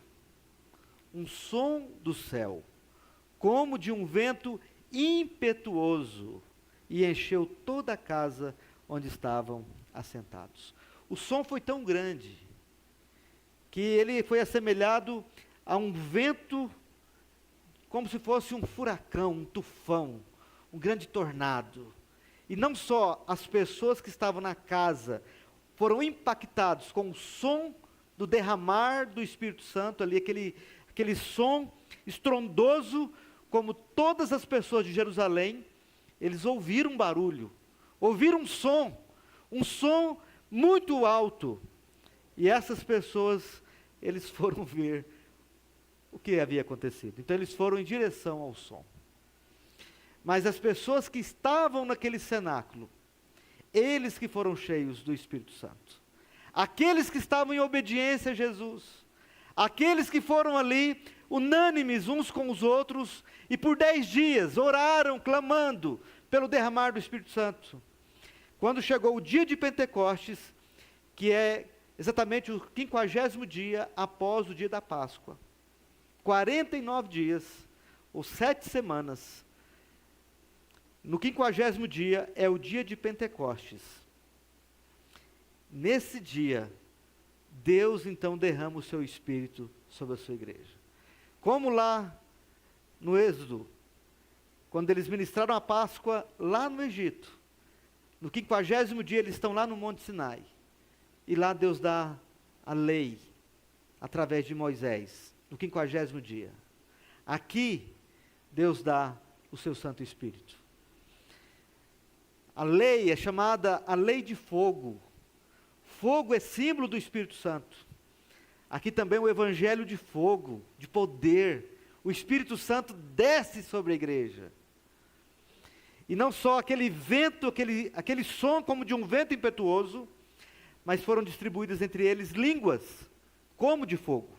um som do céu, como de um vento impetuoso, e encheu toda a casa onde estavam assentados. O som foi tão grande, que ele foi assemelhado a um vento, como se fosse um furacão, um tufão, um grande tornado. E não só as pessoas que estavam na casa foram impactados com o som do derramar do Espírito Santo, ali aquele som estrondoso, como todas as pessoas de Jerusalém, eles ouviram um barulho, ouviram um som muito alto, e essas pessoas, eles foram ver o que havia acontecido. Então eles foram em direção ao som. Mas as pessoas que estavam naquele cenáculo, eles que foram cheios do Espírito Santo, aqueles que estavam em obediência a Jesus, aqueles que foram ali unânimes uns com os outros, e por 10 dias oraram, clamando pelo derramar do Espírito Santo. Quando chegou o dia de Pentecostes, que é exatamente o 50º dia após o dia da Páscoa, 49 dias, ou 7 semanas, no 50º dia é o dia de Pentecostes. Nesse dia, Deus então derrama o seu Espírito sobre a sua igreja. Como lá no Êxodo, quando eles ministraram a Páscoa lá no Egito, no 50º dia eles estão lá no Monte Sinai, e lá Deus dá a lei, através de Moisés, no 50º dia. Aqui, Deus dá o seu Santo Espírito. A lei é chamada a lei de fogo. Fogo é símbolo do Espírito Santo. Aqui também o evangelho de fogo, de poder. O Espírito Santo desce sobre a igreja. E não só aquele vento, aquele som como de um vento impetuoso, mas foram distribuídas entre eles línguas, como de fogo.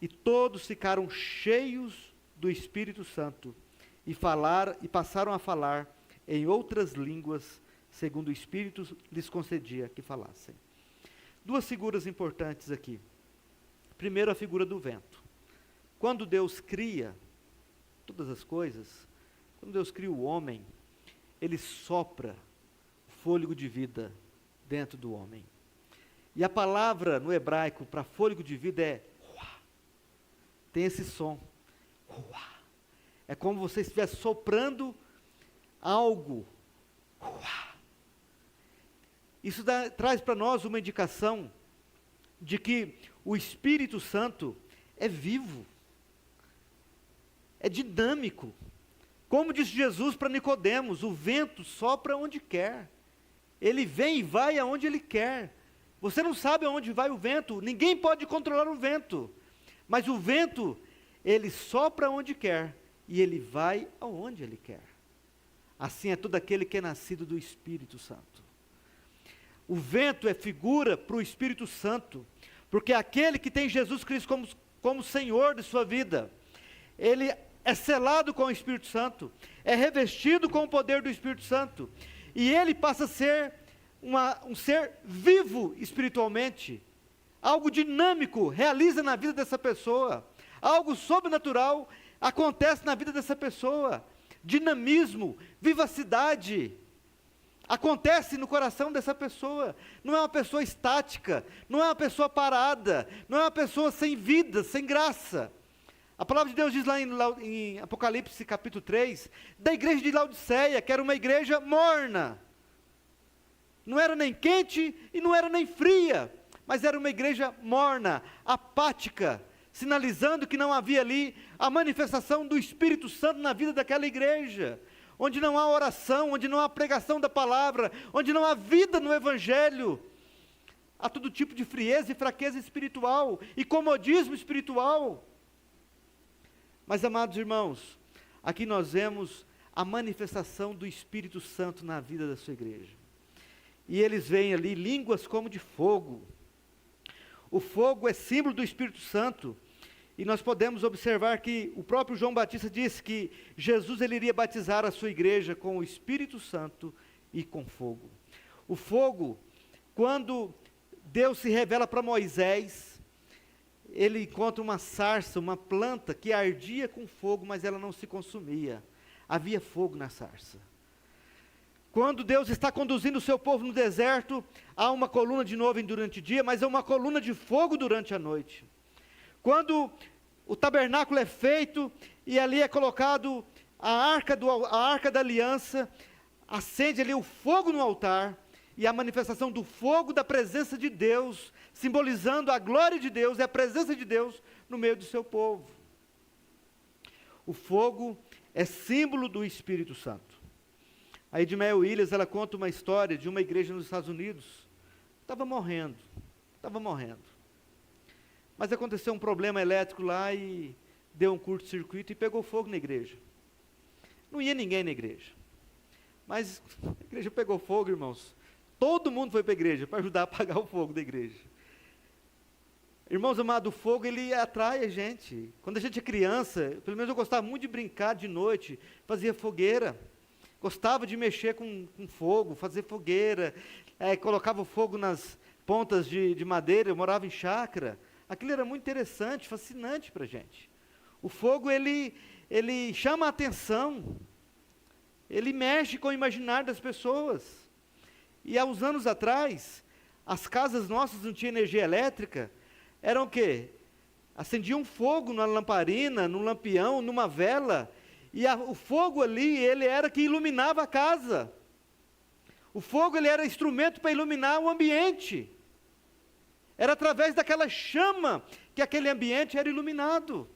E todos ficaram cheios do Espírito Santo, e passaram a falar em outras línguas, segundo o Espírito lhes concedia que falassem. 2 figuras importantes aqui. Primeiro, a figura do vento. Quando Deus cria todas as coisas, quando Deus cria o homem, Ele sopra o fôlego de vida dentro do homem. E a palavra no hebraico para fôlego de vida é ruá. Tem esse som. Ruá. É como você estivesse soprando algo. Ruá. Isso traz para nós uma indicação de que o Espírito Santo é vivo, é dinâmico. Como disse Jesus para Nicodemos, o vento sopra onde quer. Ele vem e vai aonde ele quer. Você não sabe aonde vai o vento, ninguém pode controlar o vento. Mas o vento Ele sopra onde quer e ele vai aonde ele quer. Assim é todo aquele que é nascido do Espírito Santo. O vento é figura para o Espírito Santo, porque aquele que tem Jesus Cristo como Senhor de sua vida, ele é selado com o Espírito Santo, é revestido com o poder do Espírito Santo, e ele passa a ser um ser vivo espiritualmente, algo dinâmico realiza na vida dessa pessoa, algo sobrenatural acontece na vida dessa pessoa, dinamismo, vivacidade, acontece no coração dessa pessoa, não é uma pessoa estática, não é uma pessoa parada, não é uma pessoa sem vida, sem graça. A palavra de Deus diz lá em Apocalipse capítulo 3, da igreja de Laodiceia, que era uma igreja morna, não era nem quente e não era nem fria, mas era uma igreja morna, apática, sinalizando que não havia ali a manifestação do Espírito Santo na vida daquela igreja, onde não há oração, onde não há pregação da palavra, onde não há vida no Evangelho, há todo tipo de frieza e fraqueza espiritual, e comodismo espiritual. Mas, amados irmãos, aqui nós vemos a manifestação do Espírito Santo na vida da sua igreja, e eles veem ali línguas como de fogo. O fogo é símbolo do Espírito Santo, e nós podemos observar que o próprio João Batista disse que Jesus ele iria batizar a sua igreja com o Espírito Santo e com fogo. O fogo, quando Deus se revela para Moisés, ele encontra uma sarça, uma planta que ardia com fogo, mas ela não se consumia. Havia fogo na sarça. Quando Deus está conduzindo o seu povo no deserto, há uma coluna de nuvem durante o dia, mas é uma coluna de fogo durante a noite. Quando o tabernáculo é feito e ali é colocado a arca da aliança, acende ali o fogo no altar e a manifestação do fogo da presença de Deus, simbolizando a glória de Deus e a presença de Deus no meio do seu povo. O fogo é símbolo do Espírito Santo. A Edmel Williams, ela conta uma história de uma igreja nos Estados Unidos, estava morrendo, mas aconteceu um problema elétrico lá e deu um curto-circuito e pegou fogo na igreja. Não ia ninguém na igreja, mas a igreja pegou fogo, irmãos. Todo mundo foi para a igreja para ajudar a apagar o fogo da igreja. Irmãos amados, o fogo ele atrai a gente. Quando a gente é criança, pelo menos eu gostava muito de brincar de noite, fazia fogueira, gostava de mexer com fogo, fazer fogueira, colocava o fogo nas pontas de madeira. Eu morava em chácara. Aquilo era muito interessante, fascinante para a gente. O fogo, ele chama a atenção, ele mexe com o imaginário das pessoas. E há uns anos atrás, as casas nossas não tinham energia elétrica, eram o quê? Acendiam fogo na lamparina, num lampião, numa vela, e o fogo ali, ele era que iluminava a casa. O fogo, ele era instrumento para iluminar o ambiente. Era através daquela chama que aquele ambiente era iluminado.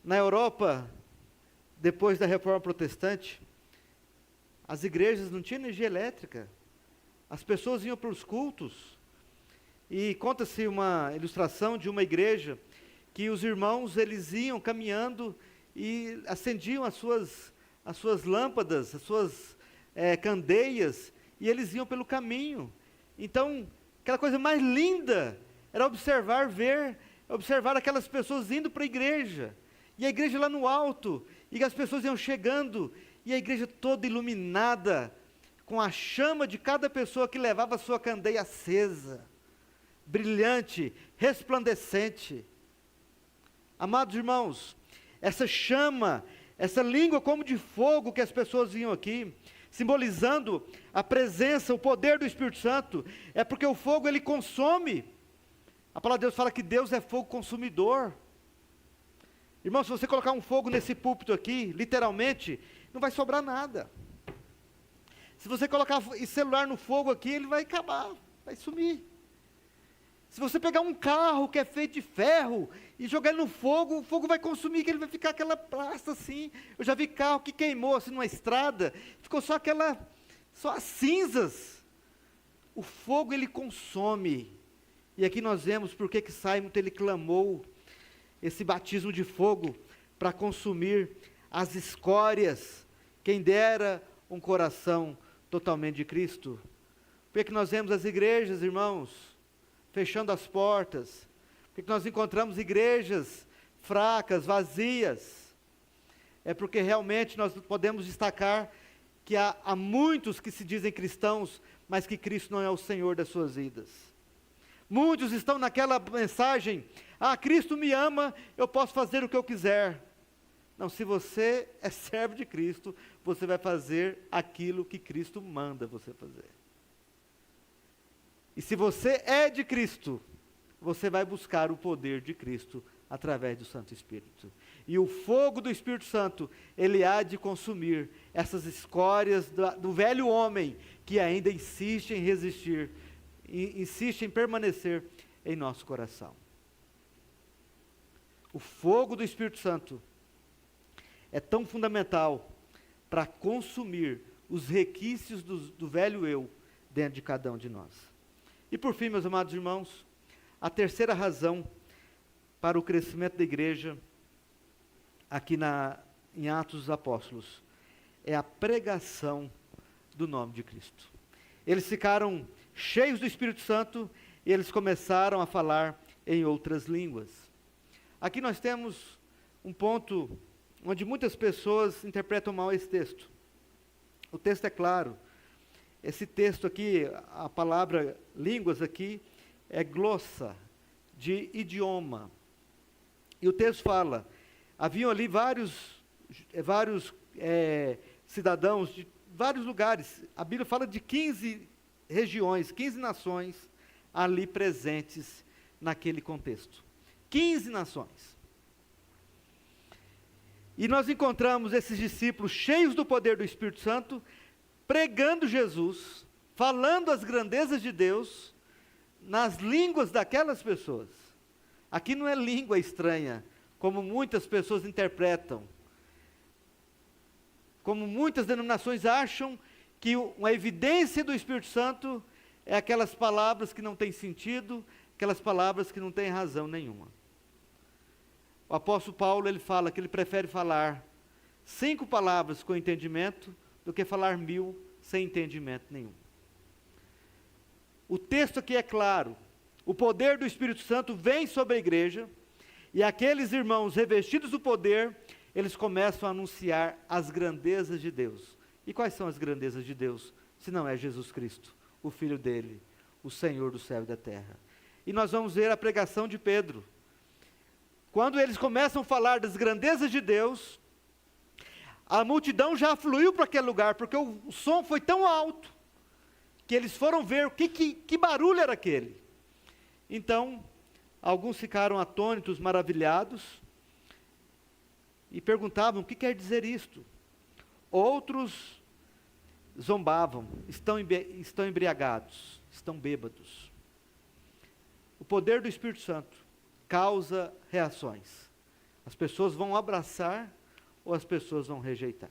Na Europa, depois da Reforma Protestante, as igrejas não tinham energia elétrica. As pessoas iam para os cultos. E conta-se uma ilustração de uma igreja que os irmãos eles iam caminhando e acendiam as suas lâmpadas, as suas candeias, e eles iam pelo caminho. Então, aquela coisa mais linda era observar aquelas pessoas indo para a igreja, e a igreja lá no alto, e as pessoas iam chegando, e a igreja toda iluminada, com a chama de cada pessoa que levava a sua candeia acesa, brilhante, resplandecente. Amados irmãos, essa chama, essa língua como de fogo que as pessoas vinham aqui, simbolizando a presença, o poder do Espírito Santo, é porque o fogo ele consome. A palavra de Deus fala que Deus é fogo consumidor. Irmão, se você colocar um fogo nesse púlpito aqui, literalmente, não vai sobrar nada. Se você colocar celular no fogo aqui, ele vai acabar, vai sumir. Se você pegar um carro que é feito de ferro e jogar ele no fogo, o fogo vai consumir, que ele vai ficar aquela plasta assim. Eu já vi carro que queimou assim numa estrada, ficou só as cinzas. O fogo ele consome. E aqui nós vemos por que Simon ele clamou esse batismo de fogo para consumir as escórias. Quem dera um coração totalmente de Cristo. Por que nós vemos as igrejas, irmãos, fechando as portas? Por que nós encontramos igrejas fracas, vazias? É porque realmente nós podemos destacar que há muitos que se dizem cristãos, mas que Cristo não é o Senhor das suas vidas. Muitos estão naquela mensagem: Cristo me ama, eu posso fazer o que eu quiser. Não, se você é servo de Cristo, você vai fazer aquilo que Cristo manda você fazer. E se você é de Cristo, você vai buscar o poder de Cristo através do Santo Espírito. E o fogo do Espírito Santo, ele há de consumir essas escórias do velho homem, que ainda insiste em resistir, insiste em permanecer em nosso coração. O fogo do Espírito Santo é tão fundamental para consumir os requisitos do velho eu dentro de cada um de nós. E por fim, meus amados irmãos, a terceira razão para o crescimento da igreja, aqui em Atos dos Apóstolos, é a pregação do nome de Cristo. Eles ficaram cheios do Espírito Santo e eles começaram a falar em outras línguas. Aqui nós temos um ponto onde muitas pessoas interpretam mal esse texto. O texto é claro. Esse texto aqui, a palavra línguas aqui, é glossa, de idioma. E o texto fala, haviam ali vários cidadãos de vários lugares. A Bíblia fala de 15 regiões, 15 nações ali presentes naquele contexto. 15 nações. E nós encontramos esses discípulos cheios do poder do Espírito Santo, pregando Jesus, falando as grandezas de Deus, nas línguas daquelas pessoas. Aqui não é língua estranha, como muitas pessoas interpretam. Como muitas denominações acham que uma evidência do Espírito Santo é aquelas palavras que não têm sentido, aquelas palavras que não têm razão nenhuma. O apóstolo Paulo, ele fala que ele prefere falar 5 palavras com entendimento do que falar 1000 sem entendimento nenhum. O texto aqui é claro. O poder do Espírito Santo vem sobre a igreja e aqueles irmãos revestidos do poder, eles começam a anunciar as grandezas de Deus. E quais são as grandezas de Deus? Se não é Jesus Cristo, o Filho dele, o Senhor do céu e da terra. E nós vamos ver a pregação de Pedro. Quando eles começam a falar das grandezas de Deus, a multidão já fluiu para aquele lugar, porque o som foi tão alto, que eles foram ver que barulho era aquele. Então, alguns ficaram atônitos, maravilhados, e perguntavam, o que quer dizer isto? Outros zombavam, estão embriagados, estão bêbados. O poder do Espírito Santo causa reações. As pessoas vão abraçar ou as pessoas vão rejeitar.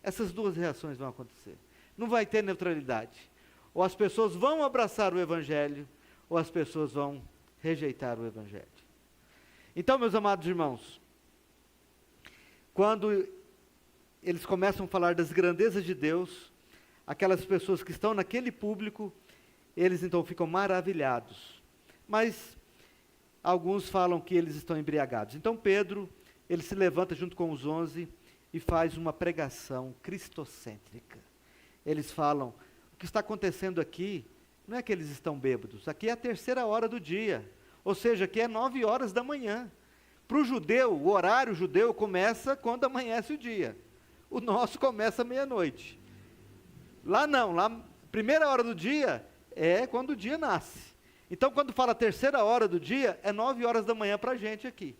Essas duas reações vão acontecer. Não vai ter neutralidade. Ou as pessoas vão abraçar o Evangelho, ou as pessoas vão rejeitar o Evangelho. Então, meus amados irmãos, quando eles começam a falar das grandezas de Deus, aquelas pessoas que estão naquele público, eles então ficam maravilhados. Mas alguns falam que eles estão embriagados. Então Pedro, ele se levanta junto com os 11 e faz uma pregação cristocêntrica. Eles falam, o que está acontecendo aqui, não é que eles estão bêbados, aqui é a 3ª hora do dia, ou seja, aqui é 9 horas da manhã. Para o judeu, o horário judeu começa quando amanhece o dia. O nosso começa meia-noite. Lá não, lá 1ª hora do dia é quando o dia nasce. Então, quando fala 3ª hora do dia, é 9 horas da manhã para a gente aqui.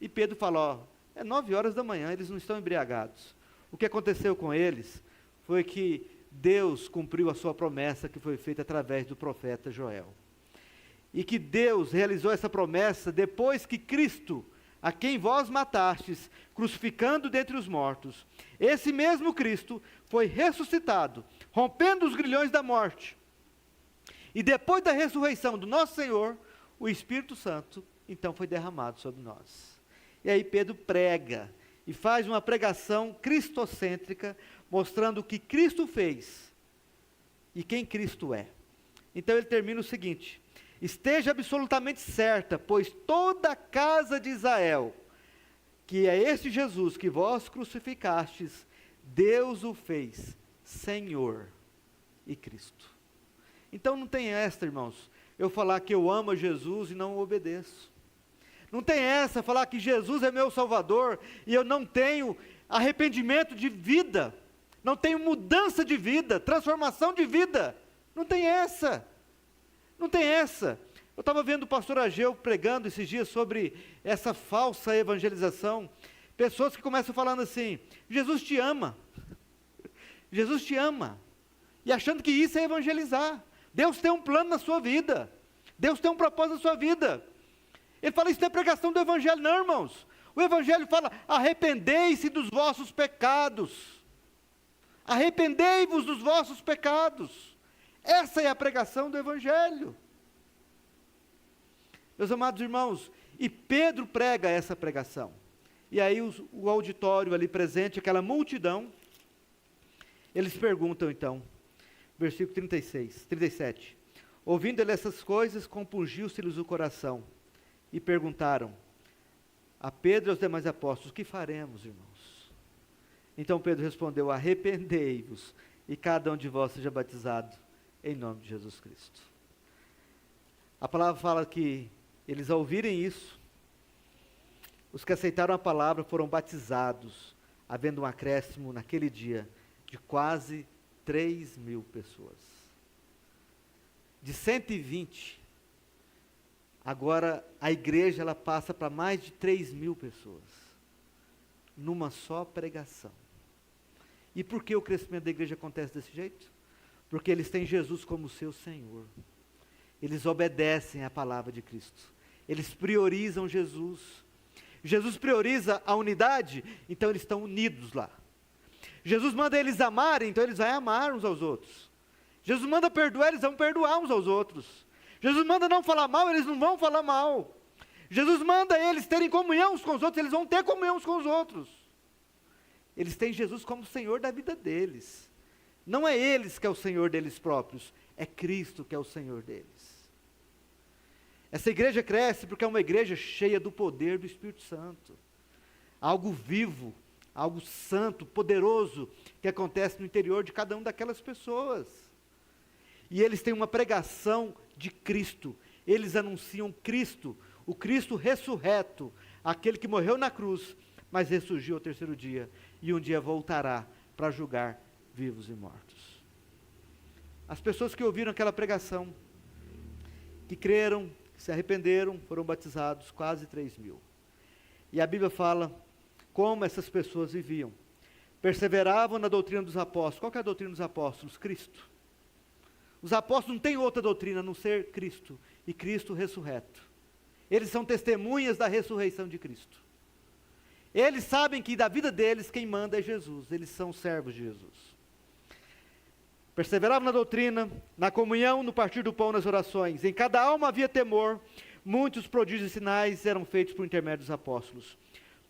E Pedro fala, é 9 horas da manhã, eles não estão embriagados. O que aconteceu com eles foi que Deus cumpriu a sua promessa que foi feita através do profeta Joel. E que Deus realizou essa promessa depois que Cristo, a quem vós matastes, crucificando dentre os mortos, esse mesmo Cristo foi ressuscitado, rompendo os grilhões da morte. E depois da ressurreição do nosso Senhor, o Espírito Santo, então, foi derramado sobre nós. E aí Pedro prega, e faz uma pregação cristocêntrica, mostrando o que Cristo fez, e quem Cristo é. Então ele termina o seguinte: esteja absolutamente certa, pois toda a casa de Israel, que é este Jesus que vós crucificastes, Deus o fez Senhor e Cristo. Então não tem esta, irmãos, eu falar que eu amo a Jesus e não o obedeço. Não tem essa, falar que Jesus é meu Salvador e eu não tenho arrependimento de vida, não tenho mudança de vida, transformação de vida. Não tem essa. Não tem essa. Eu estava vendo o pastor Ageu pregando esses dias sobre essa falsa evangelização. Pessoas que começam falando assim: Jesus te ama. Jesus te ama. E achando que isso é evangelizar. Deus tem um plano na sua vida. Deus tem um propósito na sua vida. Ele fala: isso não é pregação do evangelho, não, irmãos. O evangelho fala: arrependei-se dos vossos pecados. Arrependei-vos dos vossos pecados. Essa é a pregação do evangelho. Meus amados irmãos, e Pedro prega essa pregação. E aí o auditório ali presente, aquela multidão, eles perguntam então, versículo 37. Ouvindo ele essas coisas, compungiu-se-lhes o coração, e perguntaram a Pedro e aos demais apóstolos: que faremos, irmãos? Então Pedro respondeu: arrependei-vos, e cada um de vós seja batizado em nome de Jesus Cristo. A palavra fala que eles, ao ouvirem isso, os que aceitaram a palavra foram batizados, havendo um acréscimo naquele dia de quase 3.000 pessoas. De 120, agora a igreja ela passa para mais de 3.000 pessoas, numa só pregação. E por que o crescimento da igreja acontece desse jeito? Porque eles têm Jesus como seu Senhor. Eles obedecem à palavra de Cristo. Eles priorizam Jesus. Jesus prioriza a unidade, então eles estão unidos lá. Jesus manda eles amarem, então eles vão amar uns aos outros. Jesus manda perdoar, eles vão perdoar uns aos outros. Jesus manda não falar mal, eles não vão falar mal. Jesus manda eles terem comunhão uns com os outros, eles vão ter comunhão uns com os outros. Eles têm Jesus como Senhor da vida deles. Não é eles que é o Senhor deles próprios, é Cristo que é o Senhor deles. Essa igreja cresce porque é uma igreja cheia do poder do Espírito Santo. Algo vivo, algo santo, poderoso, que acontece no interior de cada uma daquelas pessoas. E eles têm uma pregação de Cristo. Eles anunciam Cristo, o Cristo ressurreto, aquele que morreu na cruz, mas ressurgiu ao terceiro dia, e um dia voltará para julgar vivos e mortos. As pessoas que ouviram aquela pregação, que creram, que se arrependeram, foram batizados, quase 3.000. E a Bíblia fala como essas pessoas viviam. Perseveravam na doutrina dos apóstolos. Qual que é a doutrina dos apóstolos? Cristo. Os apóstolos não têm outra doutrina a não ser Cristo, e Cristo ressurreto. Eles são testemunhas da ressurreição de Cristo. Eles sabem que da vida deles quem manda é Jesus, eles são servos de Jesus. Perseveravam na doutrina, na comunhão, no partir do pão, nas orações. Em cada alma havia temor, muitos prodígios e sinais eram feitos por intermédio dos apóstolos.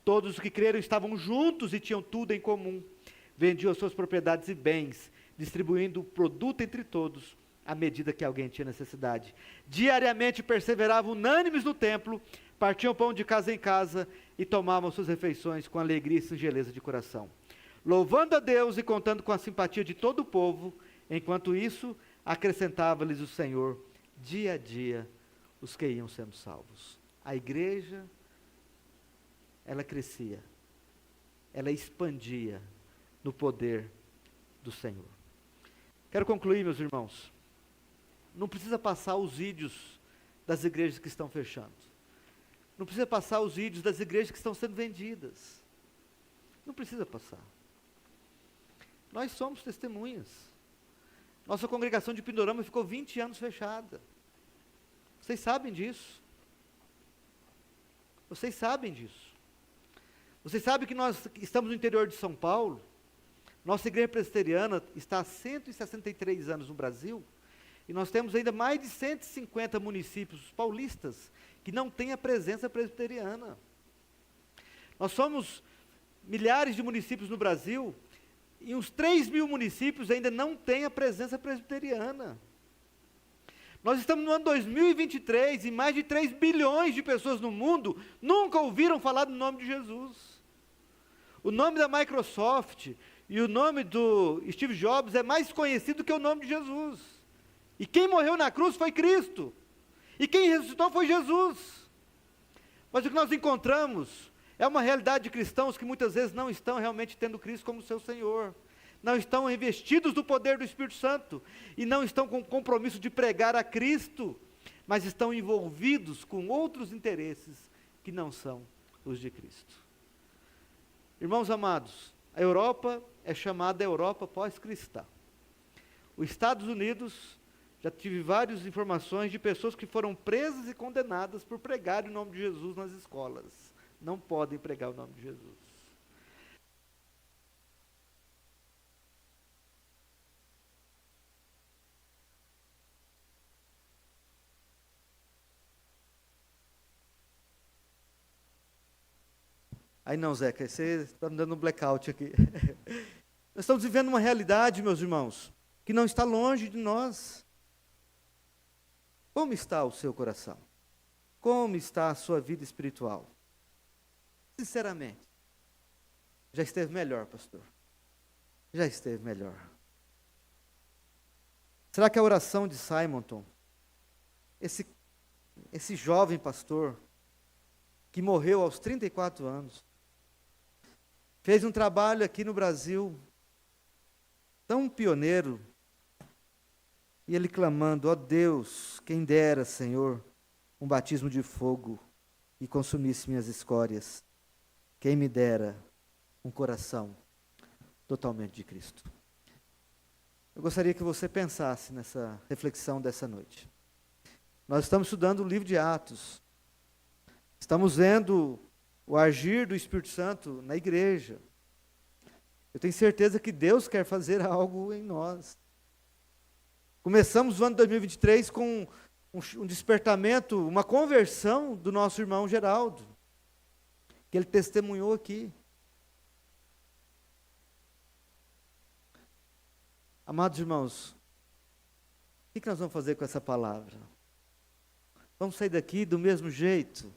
Todos os que creram estavam juntos e tinham tudo em comum. Vendiam as suas propriedades e bens, distribuindo o produto entre todos, à medida que alguém tinha necessidade. Diariamente perseveravam unânimes no templo, partiam pão de casa em casa e tomavam suas refeições com alegria e singeleza de coração, louvando a Deus e contando com a simpatia de todo o povo. Enquanto isso, acrescentava-lhes o Senhor, dia a dia, os que iam sendo salvos. A igreja, ela crescia, ela expandia no poder do Senhor. Quero concluir, meus irmãos. Não precisa passar os vídeos das igrejas que estão fechando. Não precisa passar os vídeos das igrejas que estão sendo vendidas. Não precisa passar. Nós somos testemunhas. Nossa congregação de Pindorama ficou 20 anos fechada. Vocês sabem disso. Vocês sabem disso. Vocês sabem que nós estamos no interior de São Paulo. Nossa igreja presbiteriana está há 163 anos no Brasil. E nós temos ainda mais de 150 municípios paulistas que não têm a presença presbiteriana. Nós somos milhares de municípios no Brasil, e uns 3.000 municípios ainda não têm a presença presbiteriana. Nós estamos no ano 2023 e mais de 3 bilhões de pessoas no mundo nunca ouviram falar do nome de Jesus. O nome da Microsoft e o nome do Steve Jobs é mais conhecido que o nome de Jesus. E quem morreu na cruz foi Cristo. E quem ressuscitou foi Jesus. Mas o que nós encontramos é uma realidade de cristãos que muitas vezes não estão realmente tendo Cristo como seu Senhor. Não estão investidos do poder do Espírito Santo. E não estão com o compromisso de pregar a Cristo. Mas estão envolvidos com outros interesses que não são os de Cristo. Irmãos amados, a Europa é chamada Europa pós-cristã. Os Estados Unidos, já tive várias informações de pessoas que foram presas e condenadas por pregar o nome de Jesus nas escolas. Não podem pregar o nome de Jesus. Aí não, Zeca, você está me dando um blackout aqui. Nós estamos vivendo uma realidade, meus irmãos, que não está longe de nós. Como está o seu coração? Como está a sua vida espiritual? Sinceramente, já esteve melhor, pastor? Já esteve melhor. Será que a oração de Simonton, esse jovem pastor, que morreu aos 34 anos, fez um trabalho aqui no Brasil, tão pioneiro, e ele clamando, ó Deus, quem dera, Senhor, um batismo de fogo e consumisse minhas escórias. Quem me dera um coração totalmente de Cristo. Eu gostaria que você pensasse nessa reflexão dessa noite. Nós estamos estudando o livro de Atos. Estamos vendo o agir do Espírito Santo na igreja. Eu tenho certeza que Deus quer fazer algo em nós. Começamos o ano 2023 com um despertamento, uma conversão do nosso irmão Geraldo, que ele testemunhou aqui. Amados irmãos, o que nós vamos fazer com essa palavra? Vamos sair daqui do mesmo jeito?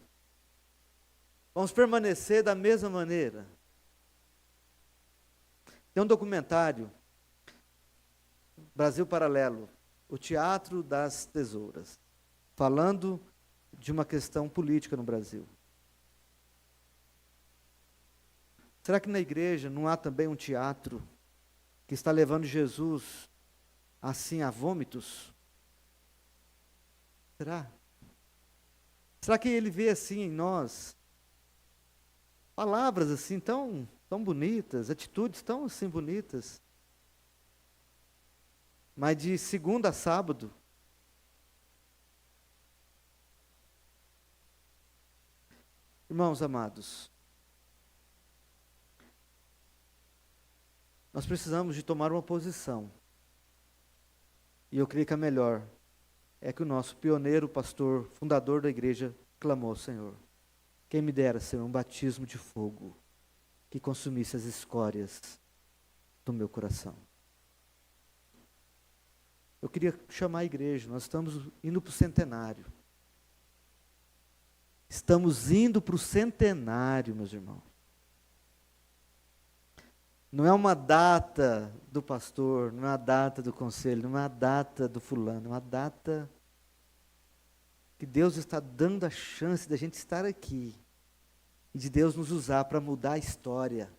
Vamos permanecer da mesma maneira? Tem um documentário, Brasil Paralelo, o Teatro das Tesouras, falando de uma questão política no Brasil. Será que na igreja não há também um teatro que está levando Jesus assim a vômitos? Será? Será que ele vê assim em nós palavras assim tão bonitas, atitudes tão assim bonitas, mas de segunda a sábado irmãos amados, nós precisamos de tomar uma posição. E eu creio que a melhor é que o nosso pioneiro, pastor, fundador da igreja, clamou ao Senhor. Quem me dera, Senhor, um batismo de fogo que consumisse as escórias do meu coração. Eu queria chamar a igreja, nós estamos indo para o centenário. Estamos indo para o centenário, meus irmãos. Não é uma data do pastor, não é uma data do conselho, não é uma data do fulano, é uma data que Deus está dando a chance da gente estar aqui e de Deus nos usar para mudar a história,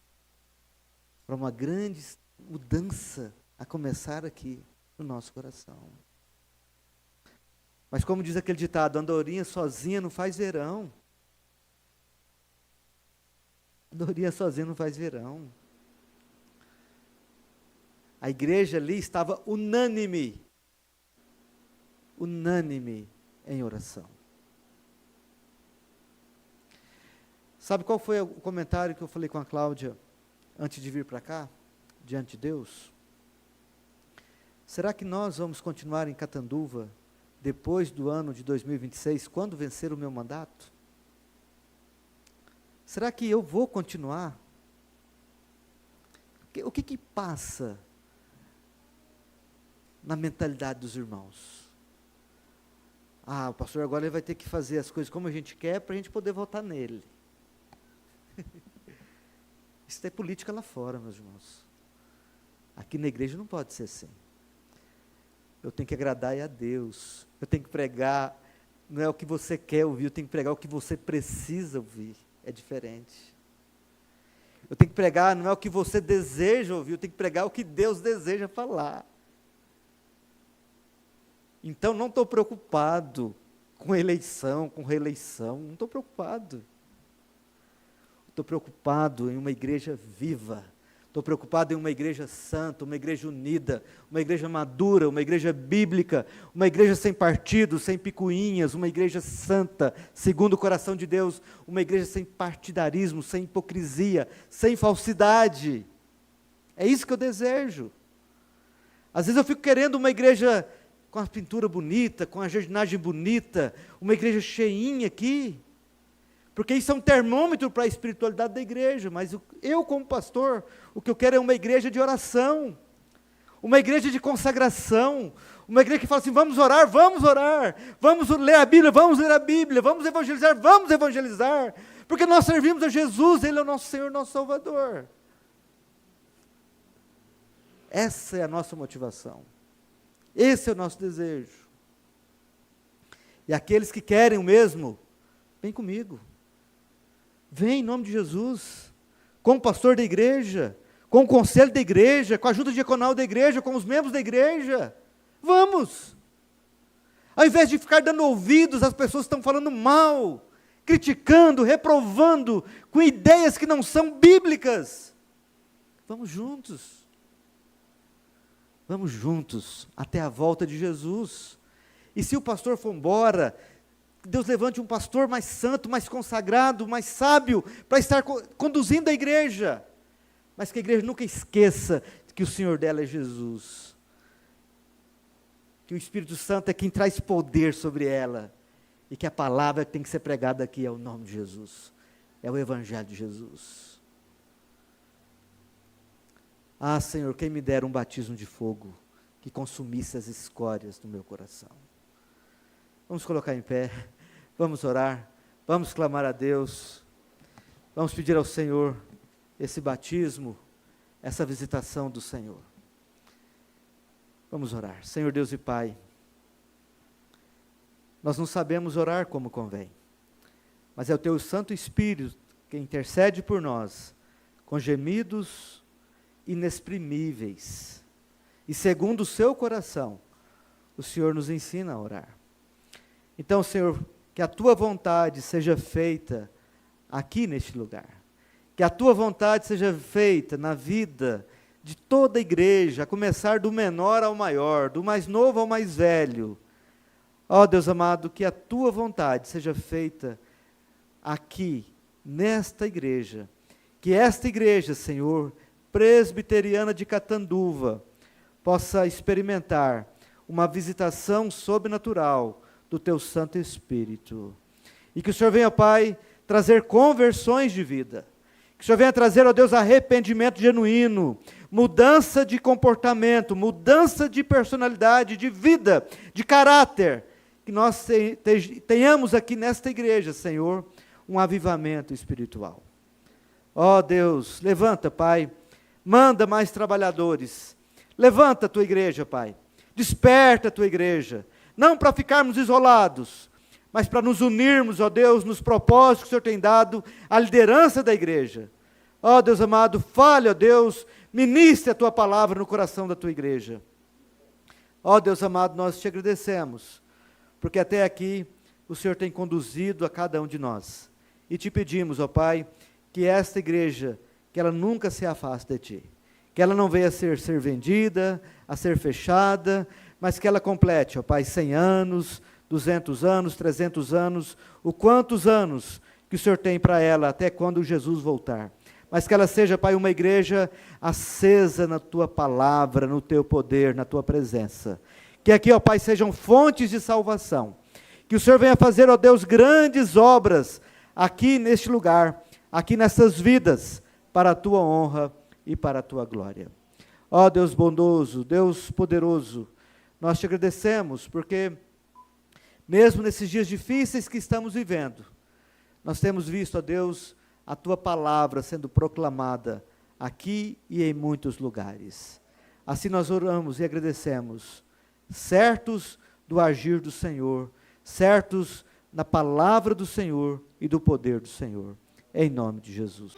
para uma grande mudança a começar aqui no nosso coração. Mas como diz aquele ditado, andorinha sozinha não faz verão. Andorinha sozinha não faz verão. A igreja ali estava unânime em oração. Sabe qual foi o comentário que eu falei com a Cláudia antes de vir para cá, diante de Deus? Será que nós vamos continuar em Catanduva depois do ano de 2026, quando vencer o meu mandato? Será que eu vou continuar? O que passa na mentalidade dos irmãos? O pastor agora ele vai ter que fazer as coisas como a gente quer para a gente poder votar nele. Isso é política lá fora, meus irmãos. Aqui na igreja não pode ser assim. Eu tenho que agradar a Deus. Eu tenho que pregar, não é o que você quer ouvir, eu tenho que pregar o que você precisa ouvir. É diferente. Eu tenho que pregar, não é o que você deseja ouvir, eu tenho que pregar o que Deus deseja falar. Então não estou preocupado com eleição, com reeleição, não estou preocupado. Estou preocupado em uma igreja viva, estou preocupado em uma igreja santa, uma igreja unida, uma igreja madura, uma igreja bíblica, uma igreja sem partidos, sem picuinhas, uma igreja santa, segundo o coração de Deus, uma igreja sem partidarismo, sem hipocrisia, sem falsidade. É isso que eu desejo. Às vezes eu fico querendo uma igreja com a pintura bonita, com a jardinagem bonita, uma igreja cheinha aqui, porque isso é um termômetro para a espiritualidade da igreja, mas eu como pastor, o que eu quero é uma igreja de oração, uma igreja de consagração, uma igreja que fala assim, vamos orar, vamos ler a Bíblia, vamos ler a Bíblia, vamos evangelizar, porque nós servimos a Jesus, Ele é o nosso Senhor, nosso Salvador. Essa é a nossa motivação, esse é o nosso desejo. E aqueles que querem o mesmo, vem comigo. Vem em nome de Jesus, como pastor da igreja, com o conselho da igreja, com a ajuda diaconal da igreja, com os membros da igreja. Vamos! Ao invés de ficar dando ouvidos às pessoas que estão falando mal, criticando, reprovando, com ideias que não são bíblicas. Vamos juntos. Vamos juntos até a volta de Jesus. E se o pastor for embora, Deus levante um pastor mais santo, mais consagrado, mais sábio, para estar conduzindo a igreja. Mas que a igreja nunca esqueça que o Senhor dela é Jesus. Que o Espírito Santo é quem traz poder sobre ela. E que a palavra que tem que ser pregada aqui é o nome de Jesus. É o Evangelho de Jesus. Senhor, quem me dera um batismo de fogo que consumisse as escórias do meu coração. Vamos colocar em pé, vamos orar, vamos clamar a Deus, vamos pedir ao Senhor esse batismo, essa visitação do Senhor. Vamos orar. Senhor Deus e Pai, nós não sabemos orar como convém, mas é o Teu Santo Espírito que intercede por nós, com gemidos inexprimíveis, e segundo o Seu coração, o Senhor nos ensina a orar. Então, Senhor, que a Tua vontade seja feita aqui neste lugar. Que a Tua vontade seja feita na vida de toda a igreja, a começar do menor ao maior, do mais novo ao mais velho. Ó Deus amado, que a Tua vontade seja feita aqui, nesta igreja. Que esta igreja, Senhor, presbiteriana de Catanduva, possa experimentar uma visitação sobrenatural do Teu Santo Espírito. E que o Senhor venha, Pai, trazer conversões de vida. Que o Senhor venha trazer, ó Deus, arrependimento genuíno, mudança de comportamento, mudança de personalidade, de vida, de caráter. Que nós tenhamos aqui nesta igreja, Senhor, um avivamento espiritual. Ó Deus, levanta, Pai, manda mais trabalhadores. Levanta a Tua igreja, Pai. Desperta a Tua igreja. Não para ficarmos isolados, mas para nos unirmos, ó Deus, nos propósitos que o Senhor tem dado à liderança da igreja. Ó Deus amado, fale, ó Deus, ministre a Tua palavra no coração da Tua igreja. Ó Deus amado, nós Te agradecemos, porque até aqui o Senhor tem conduzido a cada um de nós. E Te pedimos, ó Pai, que esta igreja, que ela nunca se afaste de Ti, que ela não venha a ser vendida, a ser fechada, mas que ela complete, ó Pai, 100 anos, 200 anos, 300 anos, o quantos anos que o Senhor tem para ela, até quando Jesus voltar. mas que ela seja, Pai, uma igreja acesa na Tua palavra, no Teu poder, na Tua presença. Que aqui, ó Pai, sejam fontes de salvação. Que o Senhor venha fazer, ó Deus, grandes obras aqui neste lugar, aqui nessas vidas, para a Tua honra e para a Tua glória. Ó Deus bondoso, Deus poderoso, nós te agradecemos, porque mesmo nesses dias difíceis que estamos vivendo, nós temos visto, ó Deus, a Tua palavra sendo proclamada aqui e em muitos lugares. Assim nós oramos e agradecemos, certos do agir do Senhor, certos na palavra do Senhor e do poder do Senhor. Em nome de Jesus.